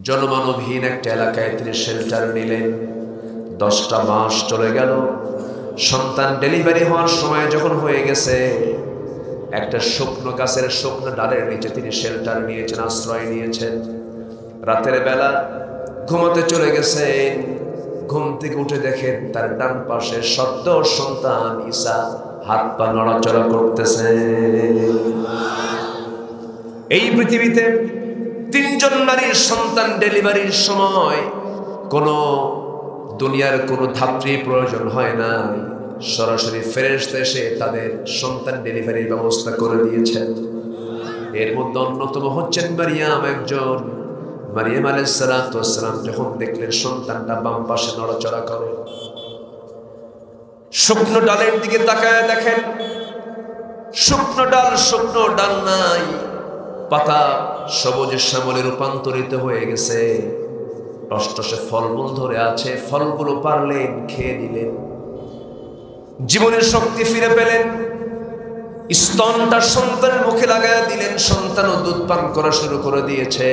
জনমানবহীন একটা এলাকায় তিনি শেল্টার নিলেন। 10টা মাস চলে গেল। সন্তান ডেলিভারি হওয়ার সময় যখন হয়ে গেছে, একটা শুকনো গাছের শুকনো ডালের নিচে তিনি শেল্টার নিয়েছেন, আশ্রয় নিয়েছেন। রাতের বেলা ঘুমাতে চলে গেছেন। ঘুম থেকে উঠে দেখেন তার ডান পাশে সদ্য সন্তান ঈসা হাত পা নড়াচড়া করতেছে। এই পৃথিবীতে 3 জন নারীর সন্তান ডেলিভারির সময় কোনো দুনিয়ার কোনো ধাত্রী প্রয়োজন হয় না, সরাসরি ফেরেশতা এসে তাদের সন্তান ডেলিভারির ব্যবস্থা করে দিয়েছেন। এর মধ্যে অন্যতম হচ্ছেন মারিয়াম একজন। মারিয়াম আলাইহিস সালাতু ওয়াস সালাম যখন দেখলেন সন্তানটা বাম পাশে নড়াচড়া করে, শুকনো ডালের দিকে তাকায় দেখেন শুকনো ডাল নাই, পাতা সবুজ শ্যামলে রূপান্তরিত হয়ে গেছে। টসটসে ফলমূল ধরে আছে, ফলগুলো পারলেন, খেয়ে নিলেন, জীবনের শক্তি ফিরে পেলেন। স্তনটা সন্তানের মুখে লাগায় দিলেন, সন্তানও দুধ পান করা শুরু করে দিয়েছে।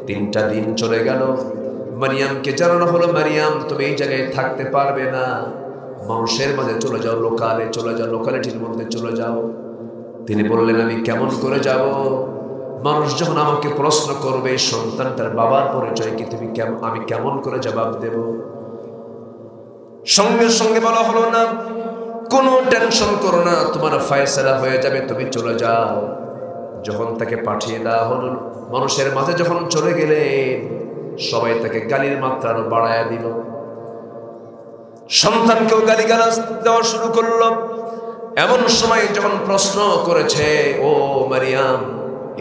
3টা দিন চলে গেল। মারিয়ামকে জানানো হলো, মারিয়াম তুমি এই জায়গায় থাকতে পারবে না, মানুষের মাঝে চলে যাও, লোকালে চলে যাও, লোকালিটির মধ্যে চলে যাও। তিনি বললেন আমি কেমন করে যাব? মানুষ যখন আমাকে প্রশ্ন করবে সন্তানটার বাবার পরিচয় কি, আমি কেমন করে জবাব দেব? সঙ্গে সঙ্গে বলা হলো না, কোনো টেনশন করো না, তোমার ফয়সালা হয়ে যাবে, তুমি চলে যাও। যখন তাকে পাঠিয়ে দেওয়া হলো, মানুষের মাঝে যখন চলে গেলেন, সবাই তাকে গালির মাত্রা আরো বাড়ায় দিল। সন্তানকেও গালিগালাজ দেওয়া শুরু করলো। এমন সময় যখন প্রশ্ন করেছে, ও মারিয়াম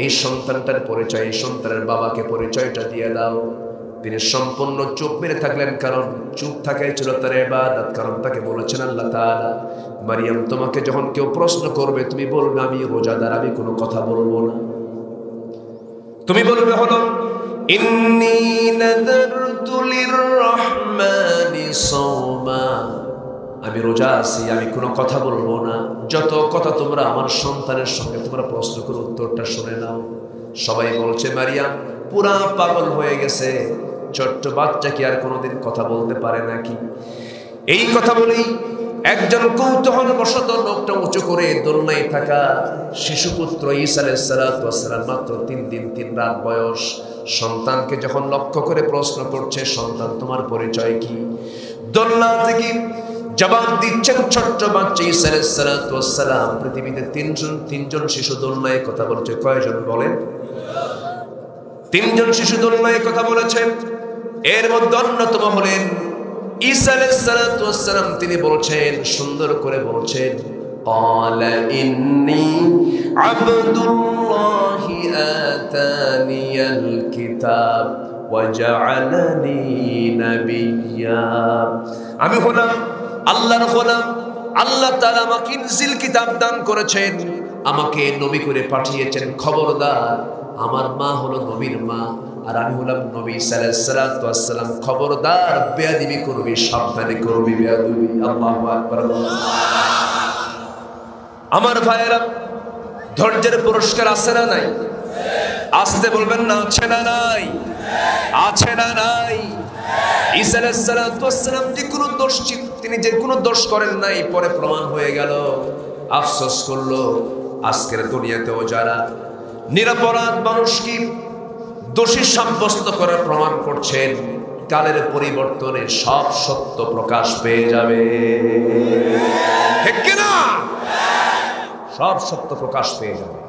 এই সন্তানটার পরিচয়, এই সন্তানের বাবাকে পরিচয়টা দিয়ে দাও, তিনি সম্পূর্ণ চুপ মেরে থাকলেন। কারণ চুপ থাকাই ছিল তার ইবাদত। কারণ তাকে বলেছেন আল্লাহ তাআলা, মারিয়াম তোমাকে যখন কেউ প্রশ্ন করবে তুমি বলবে আমি রোজাদার, আমি কোনো কথা বলবো না। তুমি বলবে হলো ইন্নী নাযারতু লিররহমানি সাওমা, আমি রোজা আছি, আমি কোনো কথা বলবো না। যত কথা তোমরা আমার সন্তানের সঙ্গে তোমরা প্রশ্ন করে উত্তরটা শুনে নাও। সবাই বলছে মারিয়াম পুরা পাগল হয়ে গেছে, ছোট্ট বাচ্চা কি আর কোনোদিন কথা বলতে পারে নাকি? এই কথা বলেই একজন কৌতূহল বশত লোকটা উঁচু করে দোলনায় থাকা শিশুপুত্র ঈসা আলাইহিস সালাতু ওয়াস সালাম, মাত্র 3 দিন 3 রাত বয়স, সন্তানকে যখন লক্ষ্য করে প্রশ্ন করছে, সন্তান তোমার পরিচয় কি? দোলনা থেকে জবাব দিচ্ছেন ছোট্ট বাচ্চা ঈসা আলাইহিস সালাতু ওয়াস সালাম। পৃথিবীতে 3 জন শিশু দোলনায় কথা বলছে। কয়জন বলেন? 3 জন শিশু দোলনায় কথা বলেছেন। এর মধ্যে অন্যতম হলেন ঈসা আলাইহিস সালাতু ওয়াস সালাম। তিনি বলছেন, সুন্দর করে বলছেন, ক্বালা ইন্নী আবদুল্লাহি আতানিয়াল কিতাব ওয়া জাআলানি নাবিয়্যা, আমি হলাম আল্লাহর গোলাম, আল্লাহ তাআলা আমাকে ইনজিল কিতাব দান করেছেন, আমাকে নবী করে পাঠিয়েছেন। খবরদার, আমার মা হলো নবীর মা, আর আমি হলাম নবী সাল্লাল্লাহু আলাইহি ওয়াসাল্লাম। খবরদার, বেয়াদবি করবি, সাবধানে করবি বেয়াদবি। আল্লাহু আকবার। আমার ভাইয়েরা, ধৈর্যের পুরস্কার আছে না নাই? আসতে বলবেন না, আছে না নাই? আছে না নাই? ঈসা আলাইহিস সালাতু ওয়াস সালাম যে কোনো দোষ, তিনি যে কোনো দোষ করেন নাই, পরে প্রমাণ হয়ে গেল। আফসোস করলো আজকের দুনিয়াতেও যারা নিরপরাধ মানুষকে দোষী সাব্যস্ত করার প্রমাণ করছেন, কালের পরিবর্তনে সব সত্য প্রকাশ পেয়ে যাবে, ঠিক কিনা? সব সত্য প্রকাশ পেয়ে যাবে।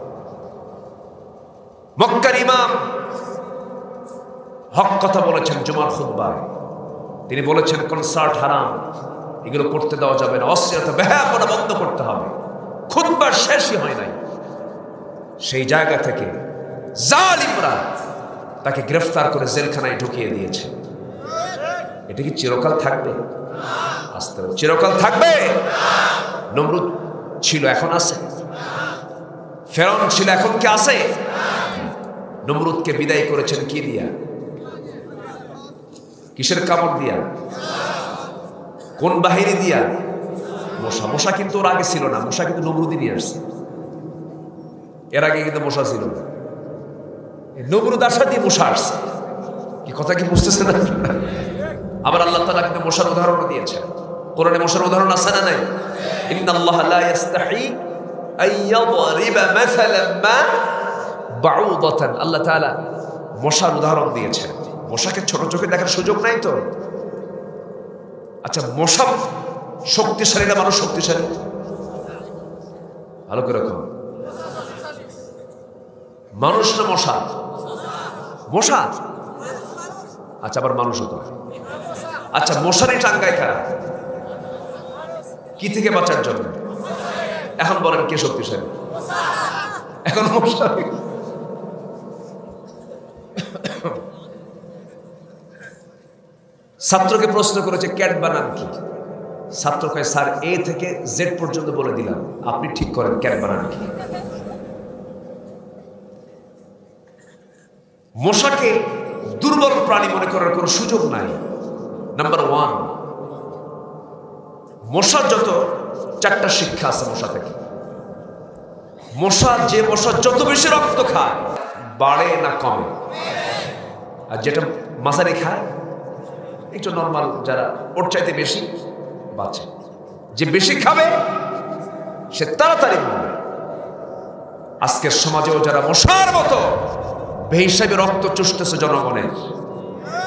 মক্কার ইমাম হক কথা বলেছেন জুমার খুতবায়। তিনি বলেছেন কনসার্ট হারাম, এগুলো করতে দেওয়া যাবে না, অশ্লীলতা বেহায়াপনা বন্ধ করতে হবে। খুতবার শেষই হয় নাই, সেই জায়গা থেকে জালিমরা তাকে গ্রেফতার করে জেলখানায় ঢুকিয়ে দিয়েছে। এটা কি চিরকাল থাকবে? আস্তে চিরকাল থাকবে? নমরুদ ছিল, এখন আছে। ফেরাউন ছিল, এখন কি আছে? নমরুদকে বিদায় করেছেন কি দিয়া? কিসের কাপড় দিয়া? কোন বাহিনী দিয়া? মশা। মশা কিন্তু ওর আগে ছিল না, মশা কিন্তু নমরুদই নিয়ে আসছে। এর আগে কিন্তু মশা ছিল না। নমরুদ আশা দিয়ে মশা আসছে। কথা কি বুঝতেছেন না? আবার আল্লাহ তাআলা কিন্তু মশার উদাহরণও দিয়েছেন। কোরআনে মশার উদাহরণ আছে না নাই? ইন্নাল্লাহা লা ইস্তাহি আইয়াদরিবা মাসালাম মা বাউদাতান। আল্লাহ তাআলা মশার উদাহরণ দিয়েছেন। মশাকে ছোট চোখে দেখার সুযোগ নাই তো। আচ্ছা, মশা শক্তিশালী না মানুষ শক্তিশালী? ভালো করে রাখো। মানুষ না মশা? মশা। আচ্ছা, আবার মানুষও তো। আচ্ছা, মশারি টাঙ্গায় কারা? কি থেকে বাঁচার জন্য? এখন বলেন কে শক্তিশালী? এখন মশা। ছাত্রকে প্রশ্ন করেছে ক্যাট বানান কি? ছাত্র কয় স্যার এ থেকে জেড পর্যন্ত বলে দিলাম, আপনি ঠিক করেন ক্যাট বানান কি। মশাকে দুর্বল প্রাণী মনে করার কোনো সুযোগ নাই। নাম্বার ওয়ান, মশার যত চারটা শিক্ষা আছে মশা থেকে। মশা যত বেশি রক্ত খায় বাড়ে না কমে? আর যেটা মাঝারি খায়, একটু নর্মাল যারা, ওর চাইতে বেশি বাঁচে। যে বেশি খাবে সে তাড়াতাড়ি মরবে। আজকের সমাজেও যারা মশার মতো বেহিসাবে রক্ত চুষতেছে জনগণের,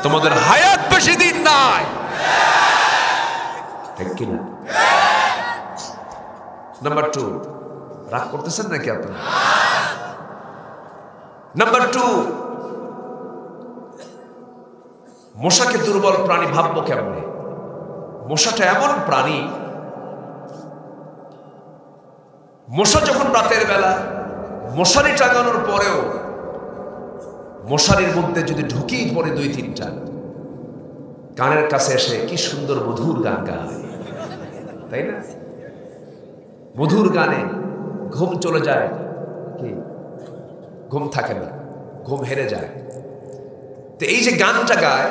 তোমাদের হায়াত বেশি দিন নাই, ঠিক কিনা? নাম্বার টু, রাগ করতেছেন নাকি আপনারা? নাম্বার টু, মশাকে দুর্বল প্রাণী ভাববো কেমনে? মশাটা এমন প্রাণী, মশা যখন রাতের বেলা মশারি টাঙানোর পরেও মশারির মধ্যে যদি ঢুকি পড়ে দুই তিনটা, কানের কাছে এসে কি সুন্দর মধুর গান গায়, তাই না? মধুর গানে ঘুম চলে যায়, কি ঘুম থাকে না, ঘুম হেরে যায়। তো এই যে গানটা গায়,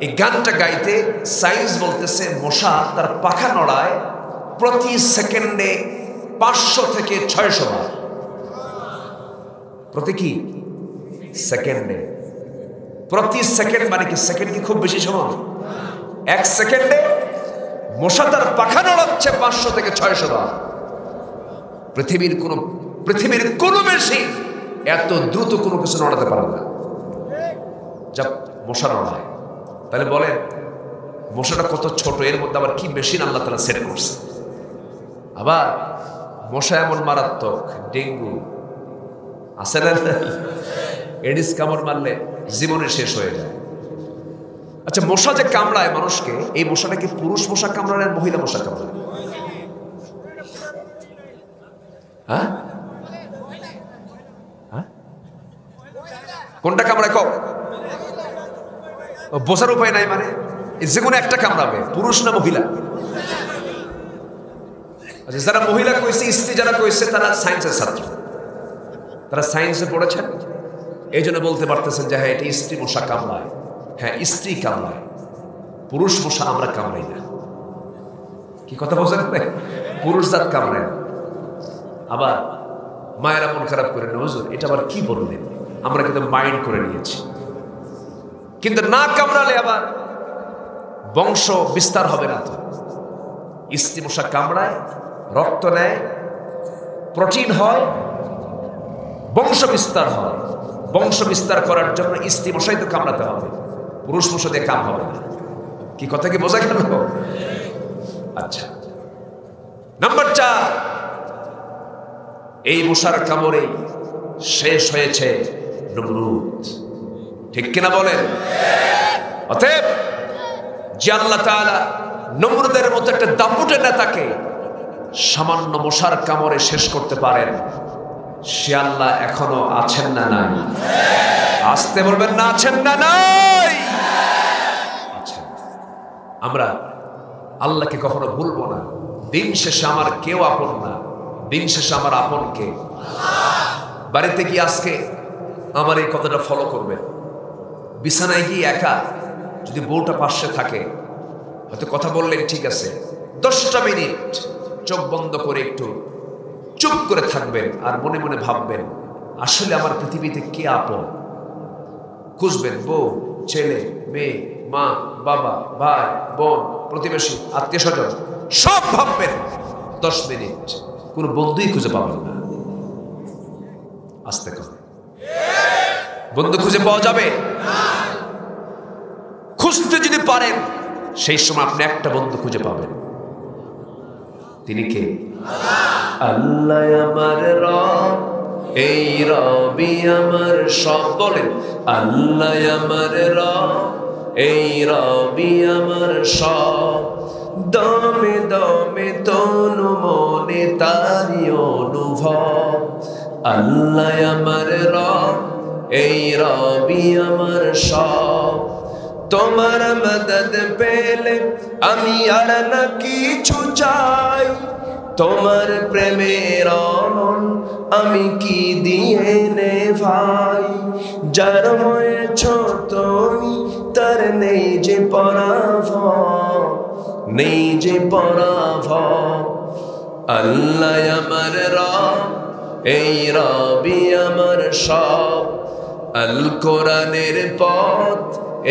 এই গানটা গাইতে সায়েন্স বলতেছে মশা তার পাখা নড়ায় প্রতি সেকেন্ডে 500 থেকে 600 বার। প্রতি কি সেকেন্ডে? প্রতি সেকেন্ড মানে কি? সেকেন্ড কি খুব বেশি সময়? 1 সেকেন্ডে মশা তার পাখা নড়াচ্ছে 500 থেকে 600 বার। পৃথিবীর কোনো মেশিন এত দ্রুত কোনো কিছু নড়াতে পারে না যা মশা নড়ায়। তাহলে বলেন মশাটা কত ছোট, এর মধ্যে আবার কি মেশিন আল্লাহ তাআলা সেট করছে। আবার মশা এমন মারাত্মক, ডেঙ্গু আছে না, এডিস কামড় মারলে জীবনে শেষ হয়ে যায়। আচ্ছা, মশা যে কামড়ায় মানুষকে, এই মশাটা কি পুরুষ মশা কামড়ায় আর মহিলা মশা কামড়ায়? হ্যাঁ, কোনটা কামড়ায়? কম বোঝার উপায় নাই, মানে যে কোনো একটা কামড়াবে, পুরুষ না মহিলা? আচ্ছা, যারা মহিলা কইছে, স্ত্রী যারা কইছে, তারা সায়েন্সের ছাত্র, তারা সায়েন্সে পড়েছেন, এই জন্য বলতে পারতেছেন যে হ্যাঁ এটা স্ত্রী মশা কামড়ায়। হ্যাঁ, স্ত্রী কামড়ায়, পুরুষ মশা আমরা কামড়াই না। কি কথা বোঝেন? পুরুষ জাত কামড়ায়। আবার মায়েরা মন খারাপ করে না, হুজুর এটা আবার কি বললেন, আমরা কিন্তু মাইন্ড করে নিয়েছি। কিন্তু না কামড়ালে আবার বংশ বিস্তার হবে না তো। স্ত্রী মশা কামড়ায়, রক্ত নেয়, প্রোটিন হয়, বংশ বিস্তার হয়। বংশ বিস্তার করার জন্য স্ত্রী মশাই তো কামড়াতে হবে, পুরুষ মশা দিয়ে কাম হবে না। কি কথা কি বোঝা গেল? আচ্ছা, নাম্বার 4, এই মশার কামড়ে শেষ হয়েছে নমরুদ, ঠিক কিনা বলেন? অতএব যে আল্লাহ তাআলা নমরুদের মতো একটা দাপুটে নেতাকে সামান্য মশার কামড়ে শেষ করতে পারেন, সে আল্লাহ এখনো আছেন না নাই? আসতে বলবেন না, আছেন না নাই? আচ্ছা, আমরা আল্লাহকে কখনো ভুলবো না। দিন শেষে আমার কেউ আপন না, দিন শেষে আমার আপন কে? বাড়িতে গিয়ে আজকে আমার এই কথাটা ফলো করবেন। বিছানায় গিয়ে একা যদি বউটা পাশে থাকে, হয়তো কথা বললেন ঠিক আছে, 10টা মিনিট চোখ বন্ধ করে একটু চুপ করে থাকবেন আর মনে মনে ভাববেন আসলে আমার পৃথিবীতে কে আপন। খুঁজবেন বউ, ছেলে, মেয়ে, মা, বাবা, ভাই, বোন, প্রতিবেশী, আত্মীয় স্বজন, সব ভাববেন। 10 মিনিট কোনো বন্ধুই খুঁজে পাবেন না। আস্তে করে বন্ধু খুঁজে পাওয়া যাবে? খুঁজতে যদি পারেন সেই সময় আপনি একটা বন্ধু খুঁজে পাবেন। তিনি কে? আল্লাহ আমার রব, এই রবি আমার সব। বলেন আল্লাহ আমার রব, এই রবি আমার সব। দমে দমে তনু মনে তারি অনুভব। আল্লাহ আমার রব, এই রবি আমার সব। তোমার মদদ পেলে আমি আর না কিছু চাই। তোমার প্রেমের অনল আমি কি দিয়ে নে ভাই। যার হয়েছ তুমি তার নেই যে পরাভব, নেই যে পরাভব। আল্লাহ আমার রব, এই রবি আমার সব। আল কোরআনের পথ,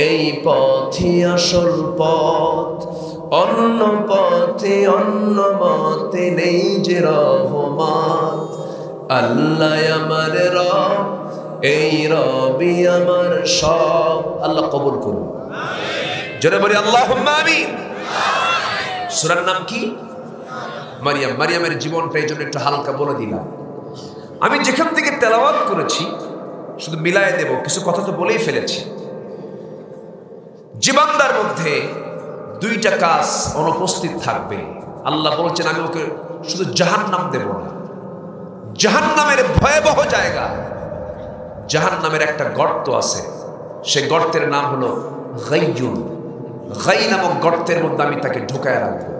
এই পথই আসল পথ। অন্য পথে অন্য মতে নেই যে রহমত। আল্লাহ আমার রব, এই রবি আমার সব। আল্লাহ কবুল করুন। জোরে বলি আল্লাহুম্মা আমিন। সূরার নাম কি? মারিয়াম। মারিয়ামের জীবনটা এই জন্য একটু হালকা বলে দিলাম। আমি যেখান থেকে তেলাওয়াত করেছি শুধু মিলায় দেব, কিছু কথা তো বলেই ফেলেছি। জীবনদার মধ্যে 2টা কাজ অনুপস্থিত থাকবে। আল্লাহ বলছেন আমি ওকে শুধু জাহান্নাম দেব না। জাহান্নামের ভয়াবহ জায়গা। জাহান্নামের একটা গর্ত আছে, সে গর্তের নাম হলো গাইয়ুন। গাই নামক গর্তের মধ্যে আমি তাকে ঢুকায় রাখবো,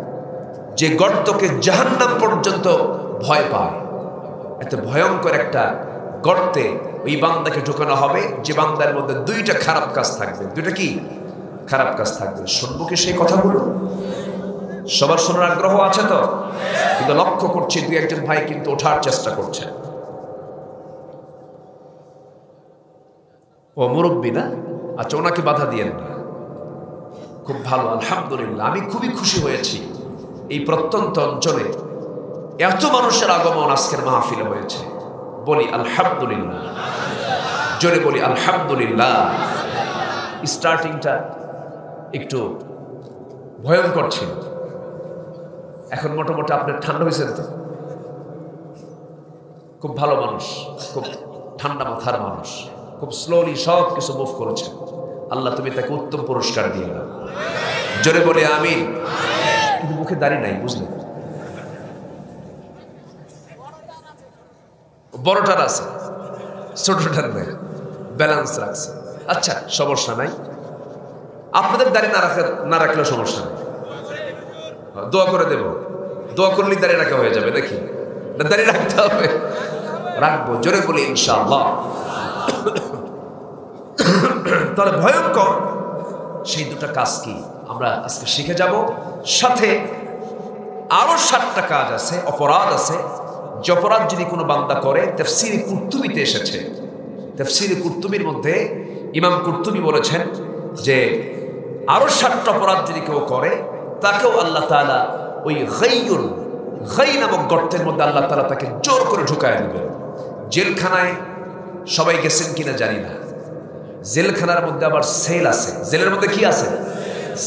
যে গর্তকে জাহান্নাম পর্যন্ত ভয় পায়। এত ভয়ঙ্কর একটা গর্তে ওই বান্দাকে ঢুকানো হবে, যে বান্দার মধ্যে 2টা খারাপ কাজ থাকবে। 2টা কি খারাপ কাজ থাকবে? শুনবো কি সেই কথাগুলো? সবার শোনার আগ্রহ আছে তো? কিন্তু লক্ষ্য করছি 2-1 ভাই কিন্তু ওঠার চেষ্টা করছে। ও মুরব্বী না? আচ্ছা, ওনাকে বাধা দিয়েন না। খুব ভালো, আলহামদুলিল্লাহ। আমি খুবই খুশি হয়েছি এই প্রত্যন্ত অঞ্চলে এত মানুষের আগমন আজকের মাহফিলে হয়েছে। বলি আলহামদুলিল্লাহ, জোরে বলি আলহামদুলিল্লাহ। স্টার্টিংটা একটু ভয়ঙ্কর ছিল, এখন মোটামুটি আপনার ঠান্ডা হয়েছে তো? খুব ভালো মানুষ, খুব ঠান্ডা মাথার মানুষ, খুব স্লোলি সব কিছু মুভ করেছে। আল্লাহ তুমি তাকে উত্তম পুরস্কার দিয়ে দাও। জোরে বলে আমিন। কিন্তু মুখে দাড়ি নাই, বুঝলেন? বড়টার আছে, ছোটটার নেই, ব্যালেন্স রাখছে। আচ্ছা, সমস্যা নাই। আপনাদের দাড়ি না রাখলেও সমস্যা নেই, দোয়া করে দেব। দোয়া করলেই দাড়ি রাখা হয়ে যাবে নাকি? না, দাড়ি রাখতে হবে? রাখবো। জোরে বলি ইনশাআল্লাহ। তাহলে ভয়ঙ্কর সেই 2টা কাজ কি আমরা আজকে শিখে যাব। সাথে আরো 7টা কাজ আছে, অপরাধ আছে, যে অপরাধ যদি কোনো বান্দা করে, তাফসীরে কুরতুবীতে এসেছে। তাফসীরে কুরতুবীর মধ্যে ইমাম কুরতুবী বলেছেন যে আরো 7টা অপরাধ যদি কেউ করে তাকেও আল্লাহ তাআলা ওই গাইয়ুন, গাই নামক গর্তের মধ্যে আল্লাহ তাআলা তাকে জোর করে ঢুকায় দিবেন। জেলখানায় সবাই গেছেন কিনা জানি না, জেলখানার মধ্যে আবার সেল আছে। জেলের মধ্যে কি আছে?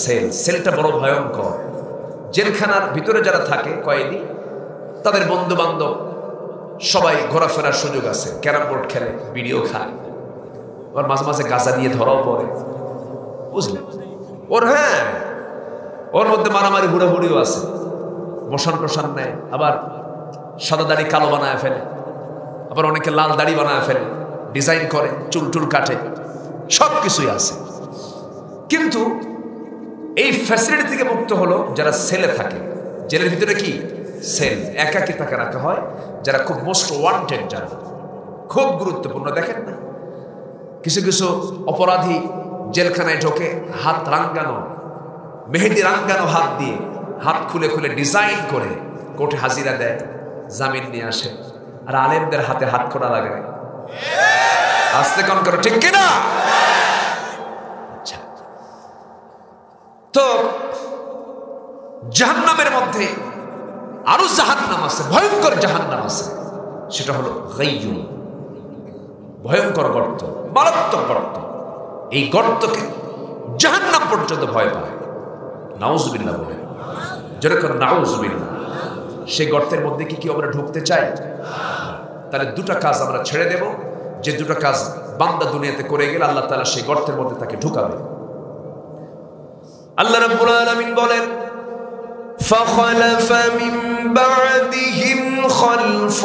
সেল। সেলটা বড় ভয়ঙ্কর। জেলখানার ভিতরে যারা থাকে কয়েদি, তাদের বন্ধু বান্ধব সবাই ঘোরাফেরার সুযোগ আছে, ক্যারাম বোর্ড খেলে, বিড়িও খায়, ওর মাঝে মাঝে গাঁজা নিয়ে ধরাও পড়ে, বুঝলেন? ওর মধ্যে মারামারি হুড়াহুড়িও আছে, মশান টশান নেয়, আবার সাদা দাড়ি কালো বানায় ফেলে, আবার অনেকে লাল দাড়ি বানায় ফেলে, ডিজাইন করে, চুল টুল কাটে, সব কিছুই আছে। কিন্তু এই ফ্যাসিলিটি থেকে মুক্ত হলো যারা সেলে থাকে। জেলের ভিতরে কি সেল, একাকি তাকে রাখা হয় যারা খুব মোস্ট ওয়ান্টেড, যারা খুব গুরুত্বপূর্ণ। দেখেন না, কিছু কিছু অপরাধী জেলখানায় ঢোকে হাত রাঙ্গানো, মেহেদি রাঙ্গানো হাত দিয়ে, হাত খুলে খুলে ডিজাইন করে কোর্টে হাজিরা দেয়, জামিন নিয়ে আসে। আর আলেমদের হাতে হাত খোড়া লাগায়। আস্তে কন করো, ঠিক কিনা? জাহান্নামের মধ্যে আরো জাহান্নাম আছে, ভয়ঙ্কর জাহান্নাম আছে, সেটা হলো গাইয়ুম, ভয়ঙ্কর গর্ত, মারাত্মক গর্ত। এই গর্তকে জাহান্নাম পর্যন্ত ভয় পায়। নাউজুবিল্লাহ বলে, যেরকম নাউজুবিল্লাহ। সেই গর্তের মধ্যে কি আমরা ঢুকতে চাই? তাহলে দুটা কাজ আমরা ছেড়ে দেব, যে দুটো কাজ বান্দা দুনিয়াতে করে গেলে আল্লাহ তাআলা সেই গর্তের মধ্যে তাকে ঢুকাবে। আল্লাহ রাব্বুল আলামিন বলেন, فخلف من بعدهم خلف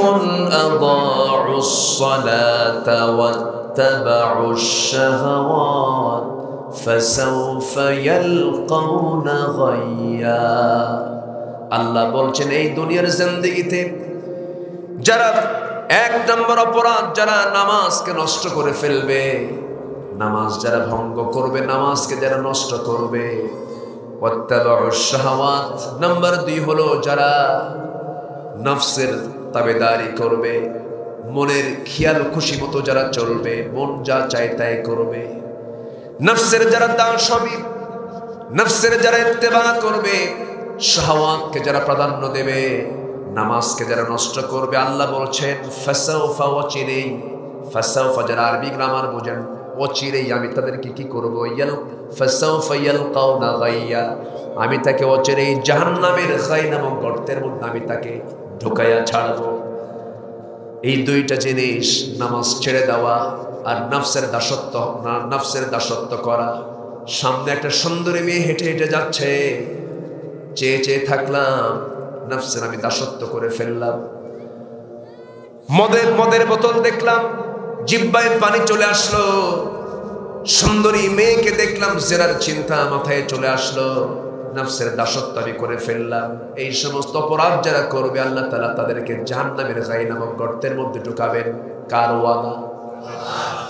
أضاعوا الصلاة واتبعوا الشهوات فسوف يلقون غيا। আল্লাহ বলছেন এই দুনিয়ার জিন্দেগিতে যারা এক নম্বর অপরাধ, যারা নামাজকে নষ্ট করে ফেলবে, নামাজ যারা ভঙ্গ করবে, নামাজকে যারা নষ্ট করবে, ওয়াত্তাবাউশ শাহাওয়াত, নাম্বার 2 হলো যারা নফসের তাবেদারি করবে, মনের খেয়াল খুশি মতো যারা চলবে, মন যা চায় তাই করবে, নফসের যারা দাস হবে, নফসের যারা ইত্তেবা করবে, শাহাওয়াতকে যারা প্রাধান্য দেবে, নামাজকে যারা নষ্ট করবে। আল্লাহ বলছেন ফাসাউফা, অচিরেই, ফাসাউফা যারা আরবি গ্রামার বোঝেন, অচিরেই আমি তাদেরকে কি করবো? ফাসাউফা ইয়ালকাউনা গাইয়া, আমি তাকে অচিরেই জাহান্নামের গাই নামক গর্তের মধ্যে আমি তাকে ঢুকাইয়া ছাড়বো। এই দুইটা জিনিস, নামাজ ছেড়ে দেওয়া আর নফসের দাসত্ব করা। সামনে একটা সুন্দরী মেয়ে হেঁটে হেঁটে যাচ্ছে, চেয়ে চেয়ে থাকলাম, নফসের আমি দাসত্ব করে ফেললাম। মদের বোতল দেখলাম, জিহ্বায় পানি চলে আসলো, সুন্দরী মেয়েকে দেখলাম, জেনার চিন্তা মাথায় চলে আসলো, নফসের দাসত্ব আমি করে ফেললাম। এই সমস্ত অপরাধ যারা করবে আল্লাহ তাআলা তাদেরকে জাহান্নামের গাই নামক গর্তের মধ্যে ঢুকাবেন। কার ওয়াদা?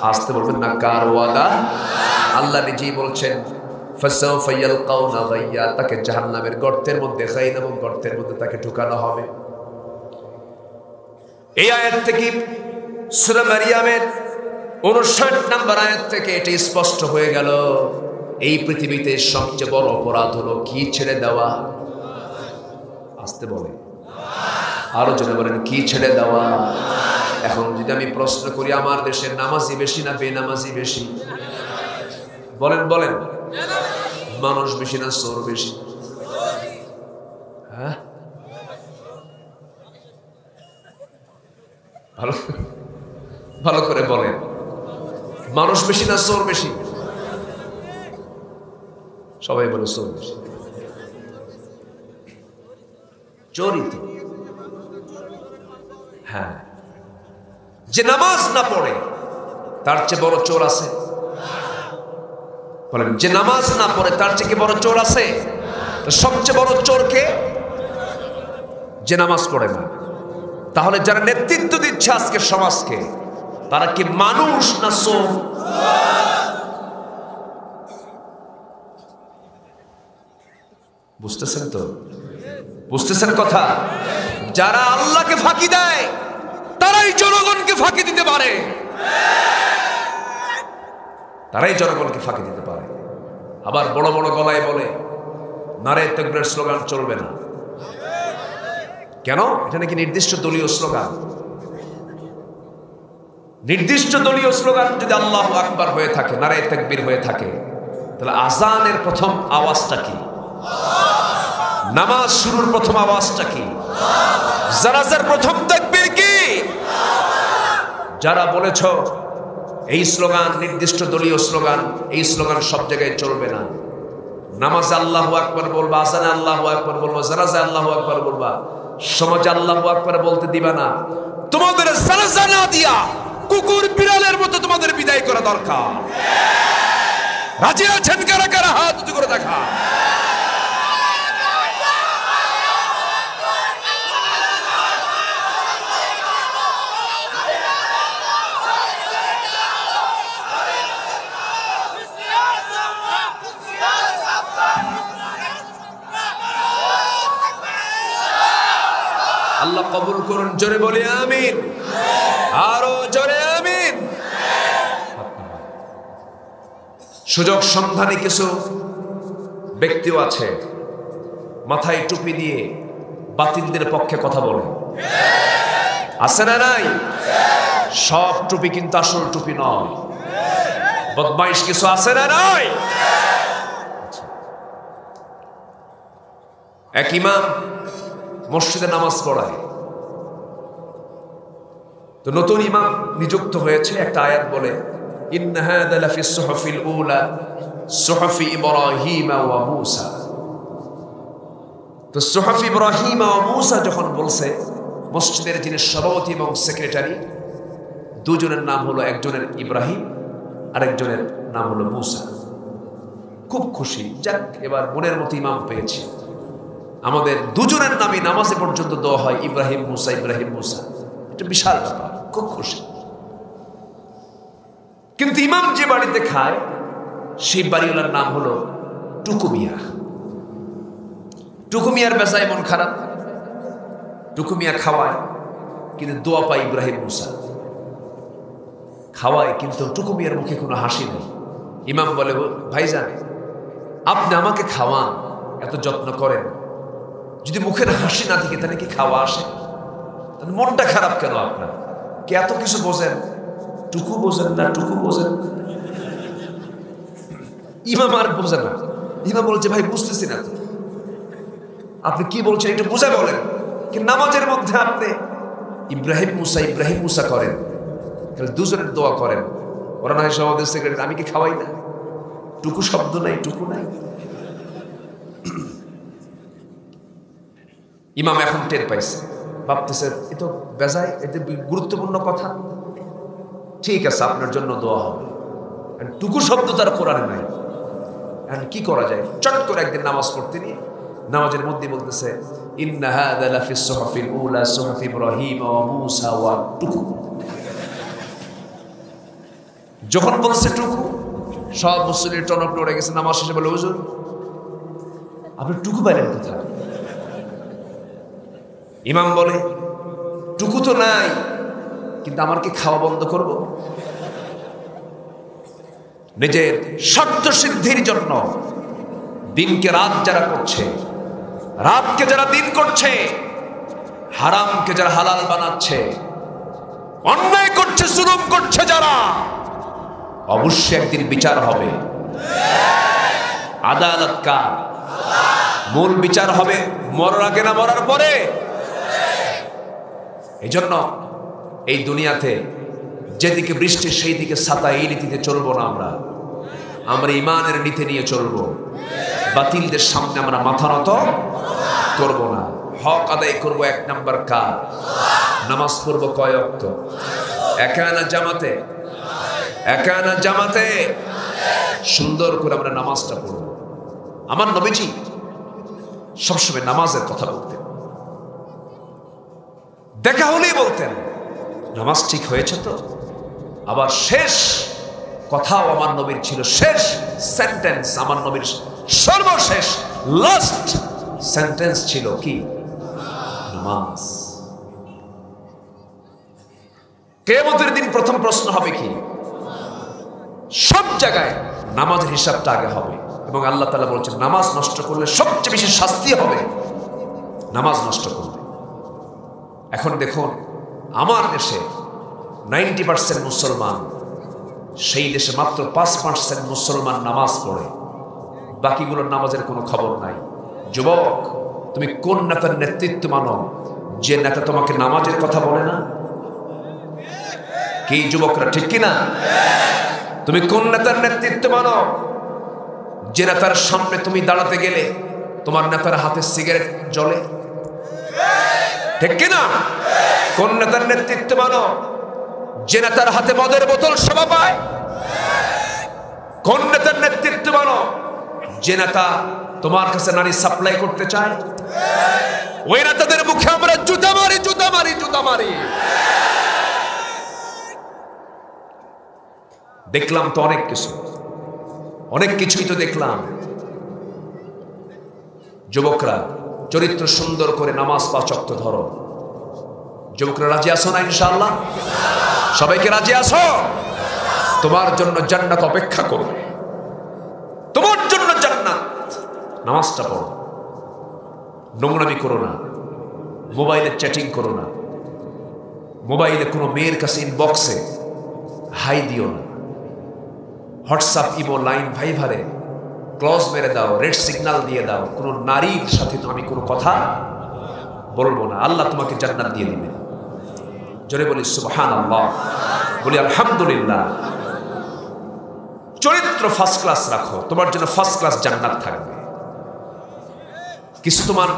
আসতে বলবেন না, কার ওয়াদা? আল্লাহ নিজেই বলছেন ফাসাউফা ইয়ালকাউনা গাইয়া, তাকে জাহান্নামের গর্তের মধ্যে, গাই নামক গর্তের মধ্যে তাকে ঢুকানো হবে। এই আয়াত থেকে, সূরা মারিয়ামের 59 নম্বর আয়াত থেকে এটি স্পষ্ট হয়ে গেল, এই পৃথিবীতে সবচেয়ে বড় অপরাধ হলো কি ছেড়ে দেওয়া? আসতে বলে, আরো জনে বলেন, কি ছেড়ে দেওয়া? এখন যদি আমি প্রশ্ন করি, আমার দেশে নামাজি বেশি না বেনামাজি বেশি? বলেন বলেন, মানুষ বেশি না চোর বেশি? হ্যাঁ, ভালো ভালো করে বলেন, মানুষ বেশি না চোর বেশি? সবাই বলে চোর বেশি। চোরই তো। হ্যাঁ, যে নামাজ না পড়ে তার চেয়ে বড় চোর আছে? বলেন, যে নামাজ না পড়ে তার চেয়ে কি বড় চোর আছে? সবচেয়ে বড় চোর কে? যে নামাজ পড়ে না। তাহলে যারা নেতৃত্ব দিচ্ছে আজকে সমাজকে, তারা কি মানুষ না চোর? বুঝতেছেন তো? বুঝতেছেন কথা? যারা আল্লাহকে ফাঁকি দেয় তারাই জনগণকে ফাঁকি দিতে পারে, তারাই জনগণকে ফাঁকি দিতে পারে। আবার বড় বড় গলায় বলে নারে তাকবীরের স্লোগান চলবে না। কেন? এটা নাকি নির্দিষ্ট দলীয় স্লোগান। নির্দিষ্ট দলীয় স্লোগান যদি আল্লাহু আকবার হয়ে থাকে, নারে তাকবীর হয়ে থাকে, তাহলে আযানের প্রথম আওয়াজটা কি? নামাজ শুরুর প্রথম আওয়াজটা কি? জানাজার প্রথম তাকবীর কি? যারা বলেছ এই স্লোগান নির্দিষ্ট দলীয় স্লোগান, এই স্লোগান সব জায়গায় চলবে না, নামাজে আল্লাহু আকবার বলবা, আযানে আল্লাহু আকবার বলবা, জানাজে আল্লাহু আকবার বলবা, সমাজে আল্লাহু আকবার বলতে দিবা না, তোমাদের জানাজা না দিয়া কুকুর বিড়ালের মতো তোমাদের বিদায় করা দরকার। রাজি আছেন কারা কারা? হাত উঁচু করে দেখা। আল্লাহ কবুল করুন, জোরে বলি আমিন, আরো জোরে আমিন। সুযোগ সন্ধানী কিছু ব্যক্তিও আছে মাথায় টুপি দিয়ে বাতিলদের পক্ষে কথা বলে, আছে না নাই? সব টুপি কিন্তু আসল টুপি নয়, বদমাইশ কিছু আছে না নাই? এক ইমাম মসজিদে নামাজ পড়ায়, তো নতুন ইমাম নিযুক্ত হয়েছে, একটা আয়াত বলে ইন্না হাযা লাফিস সুহুফিল উলা সুহুফি ইব্রাহিম ওয়া মূসা। তো সুহুফি ইব্রাহিম ওয়া মূসা যখন বলছে, মসজিদের যিনি সভাপতি এবং সেক্রেটারি, দুজনের নাম হলো, একজনের ইব্রাহিম আরেকজনের নাম হলো মূসা। খুব খুশি, যাক এবার মনের মতো ইমাম পেয়েছি। আমাদের দুজনের নামে নামাজে পর্যন্ত দেওয়া হয় ইব্রাহিম মূসা, ইব্রাহিম মূসা। এটা বিশাল ব্যাপার, খুব খুশি। কিন্তু ইমাম যে বাড়িতে খায় সেই বাড়িওয়ালার নাম হলো টুকুমিয়া। টুকুমিয়ার বেচা এমন খারাপ, টুকুমিয়া খাওয়ায় কিন্তু দোয়া পায় ইব্রাহিম মূসা। খাওয়ায় কিন্তু টুকুমিয়ার মুখে কোনো হাসি নেই। ইমাম বলে, ভাইজান আপনি আমাকে খাওয়ান, এত যত্ন করেন, যদি মুখের হাসি না থাকে তাহলে কি খাওয়া আসে? তাহলে মনটা খারাপ কেন আপনার? কি এত কিছু বোঝেন, টুকু বোঝেন না, টুকু বোঝেন? ইমাম আর বোঝে না। ইমাম বলছে, ভাই বুঝতেছি না, আপনি কি বলছেন একটু বুঝে বলেন। কি নামাজের মধ্যে আপনি ইব্রাহিম মূসা, ইব্রাহিম মূসা করেন, তাহলে দুজনের দোয়া করেন। ওরা নয় সভাপতি সেক্রেটারি, আমি কি খাওয়াই না? টুকু শব্দ নাই, টুকু নাই। ইমাম এখন টের পাইছে, ভাবতেছে এ তো বেজায়, এতে গুরুত্বপূর্ণ কথা। ঠিক আছে, আপনার জন্য দোয়া হবে। টুকু শব্দ তার কোরআনে নাই, এখন কি করা যায়? চট করে একদিন নামাজ পড়তে নিয়ে নামাজের মধ্যে বলতেছে ইন্না হাযা লাফিস সুহুফিল উলা সুহুফি ইব্রাহিম ওয়া মূসা ওয়া টুকু। যখন বলছে টুকু, সব মুসল্লির টনক নড়ে গেছে। নামাজ শেষে বলে, হুজুর আপনি টুকু পাইলেন কোথায়? ইমাম বলে, টুকু তো নাই, কিন্তু আমার কি খাওয়া বন্ধ করব? নিজের স্বার্থ সিদ্ধির জন্য দিনকে রাত যারা করছে, রাতকে যারা দিন করছে, হারামকে যারা হালাল বানাচ্ছে, অন্যায় করছে, জুলুম করছে যারা, অবশ্যই একদিন বিচার হবে। আদালত কার? মূল বিচার হবে মরার আগে না মরার পরে? এই জন্য এই দুনিয়াতে যেদিকে বৃষ্টি সেই দিকে ছাতা, এই নীতিতে চলবো না। আমরা ইমানের নীতি নিয়ে চলবো। বাতিলদের সামনে আমরা মাথা নত করব না। হক আদায় করব। এক নাম্বার কাজ, নামাজ পড়বো কয় ওয়াক্ত? একানা জামাতে, একানা জামাতে সুন্দর করে আমরা নামাজটা পড়ব। আমার নবীজি সবসময় নামাজের কথা বলতেন, দেখা হলেই বলতেন নামাজ ঠিক হয়েছে তো। আবার শেষ কথাও আমার নবীর ছিল, শেষ সেন্টেন্স, আমার নবীর সর্বশেষ লাস্ট সেন্টেন্স ছিল কি? নামাজ। কিয়ামতের দিন প্রথম প্রশ্ন হবে কি? সব জায়গায় নামাজের হিসাবটা আগে হবে। এবং আল্লাহ তাআলা বলছেন, নামাজ নষ্ট করলে সবচেয়ে বেশি শাস্তি হবে নামাজ নষ্ট করলে। এখন দেখুন, আমার দেশে 90% মুসলমান, সেই দেশে মাত্র 5% মুসলমান নামাজ পড়ে, বাকিগুলোর নামাজের কোনো খবর নাই। যুবক, তুমি কোন নেতার নেতৃত্ব মানো যে নেতা তোমাকে নামাজের কথা বলে না? কি যুবকরা, ঠিক কিনা? তুমি কোন নেতার নেতৃত্ব মানো যে নেতার সামনে তুমি দাঁড়াতে গেলে তোমার নেতার হাতে সিগারেট জ্বলে? ঠিক কিনা? কোন নেতার নেতৃত্ব মানো যে নেতার হাতে মদের বোতল শোভা পায়? কোন নেতার নেতৃত্ব মানো যে নেতা তোমার কাছে নারী সাপ্লাই করতে চায়? ওই নেতাদের মুখে আমরা জুতা মারি, জুতা মারি, জুতা মারি। দেখলাম তো অনেক কিছু, অনেক কিছুই তো দেখলাম। যুবকরা, চরিত্র সুন্দর করে নামাজ 5 ওয়াক্ত ধরো। যুবকরা রাজি আছো না? ইনশাআল্লাহ সবাইকে রাজি আছো? তোমার জন্য জান্নাত অপেক্ষা করবে, তোমার জন্য জান্নাত। নামাজটা পড়ো। নোংরামি করো না, মোবাইলে চ্যাটিং করো না, মোবাইলে কোনো মেয়ের কাছে ইনবক্সে হাই দিও না, হোয়াটসঅ্যাপ ইমো লাইন ভাইভারে ক্লজ মেরে দাও, রেড সিগন্যাল দিয়ে দাও। কোনো নারীর সাথে তো আমি কোনো কথা বলবো না, আল্লাহ তোমাকে জান্নাত দিয়ে দিবে। জোরে বলি সুবহানাল্লাহ, বলি আলহামদুলিল্লাহ। চরিত্র ফার্স্ট ক্লাস রাখো, তোমার জন্য ফার্স্ট ক্লাস জান্নাত থাকবে। কিছু তোমার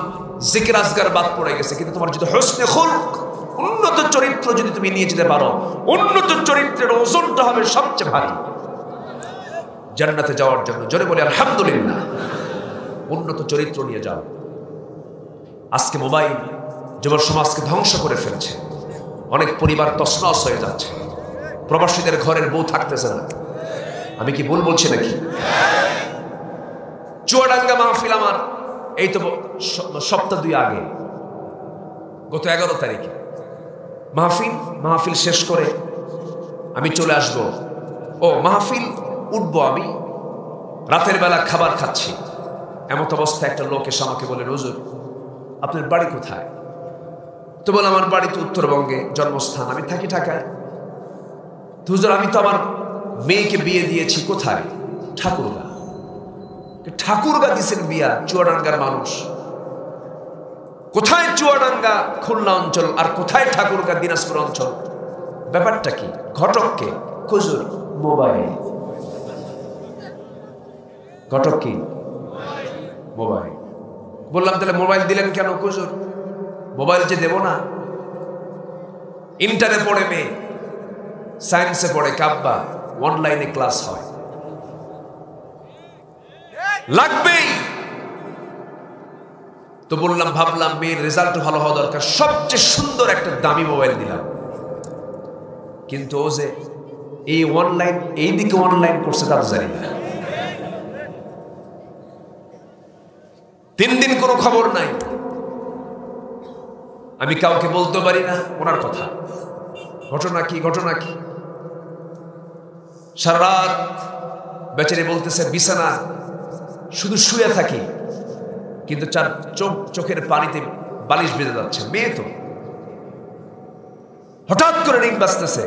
জিকির আজগার বাদ পড়ে গেছে, কিন্তু তোমার যদি হুসনে খুলক, উন্নত চরিত্র যদি তুমি নিয়ে যেতে পারো, উন্নত চরিত্রের ওজনটা হবে সবচেয়ে ভারী জান্নাতে যাওয়ার জন্য। জোরে বলি আলহামদুলিল্লাহ। উন্নত চরিত্র নিয়ে যাও। আজকে মোবাইল যুব সমাজকে ধ্বংস করে ফেলছে, অনেক পরিবার তছনছ হয়ে যাচ্ছে, প্রবাসীদের ঘরের বউ থাকতেছে না। আমি কি ভুল বলছি নাকি? চুয়াডাঙ্গা মাহফিল আমার এই তো সপ্তাহ 2 আগে, গত 11 তারিখে মাহফিল শেষ করে আমি চলে আসব। মাহফিল উঠবো, আমি রাতের বেলা খাবার খাচ্ছি, এমত অবস্থায় একটা লোক এসে আমাকে বলে, হুজুর আপনার বাড়ি কোথায়? তো বলে, আমার বাড়ি তো উত্তরবঙ্গে, জন্মস্থান, আমি থাকি ঢাকায়। তো হুজুর আমি তো আমার মেয়েকে বিয়ে দিয়েছি। কোথায়? ঠাকুরগা। ঠাকুরগা দিছেন বিয়া? চুয়াডাঙ্গার মানুষ। কোথায় চুয়াডাঙ্গা খুলনা অঞ্চল, আর কোথায় ঠাকুরগা দিনাজপুর অঞ্চল? ব্যাপারটা কি? ঘটককে? হুজুর মোবাইল। ঘটক কি? মোবাইল। বললাম তাহলে মোবাইল দিলেন কেন? হুজুর মোবাইল যে দেব না, ইন্টারে পড়ে মেয়ে, সায়েন্সে পড়ে, কাব্বা, অনলাইনে ক্লাস হয়, লাগবেই। তো বললাম, ভাবলাম মেয়ের রেজাল্ট ভালো হওয়া দরকার, সবচেয়ে সুন্দর একটা দামি মোবাইল দিলাম। কিন্তু ও যে এই অনলাইন, এই দিকে অনলাইন করছে তা তো জানি না। 3 দিন কোনো খবর নাই। আমি কাউকে বলতে পারি না ওনার কথা। ঘটনা কি? সারা রাত বেচারি বলতেছে বিছানা শুধু শুয়ে থাকি, কিন্তু চোখের পানিতে বালিশ বেঁধে যাচ্ছে। মেয়ে তো হঠাৎ করে রিং বাজতেছে,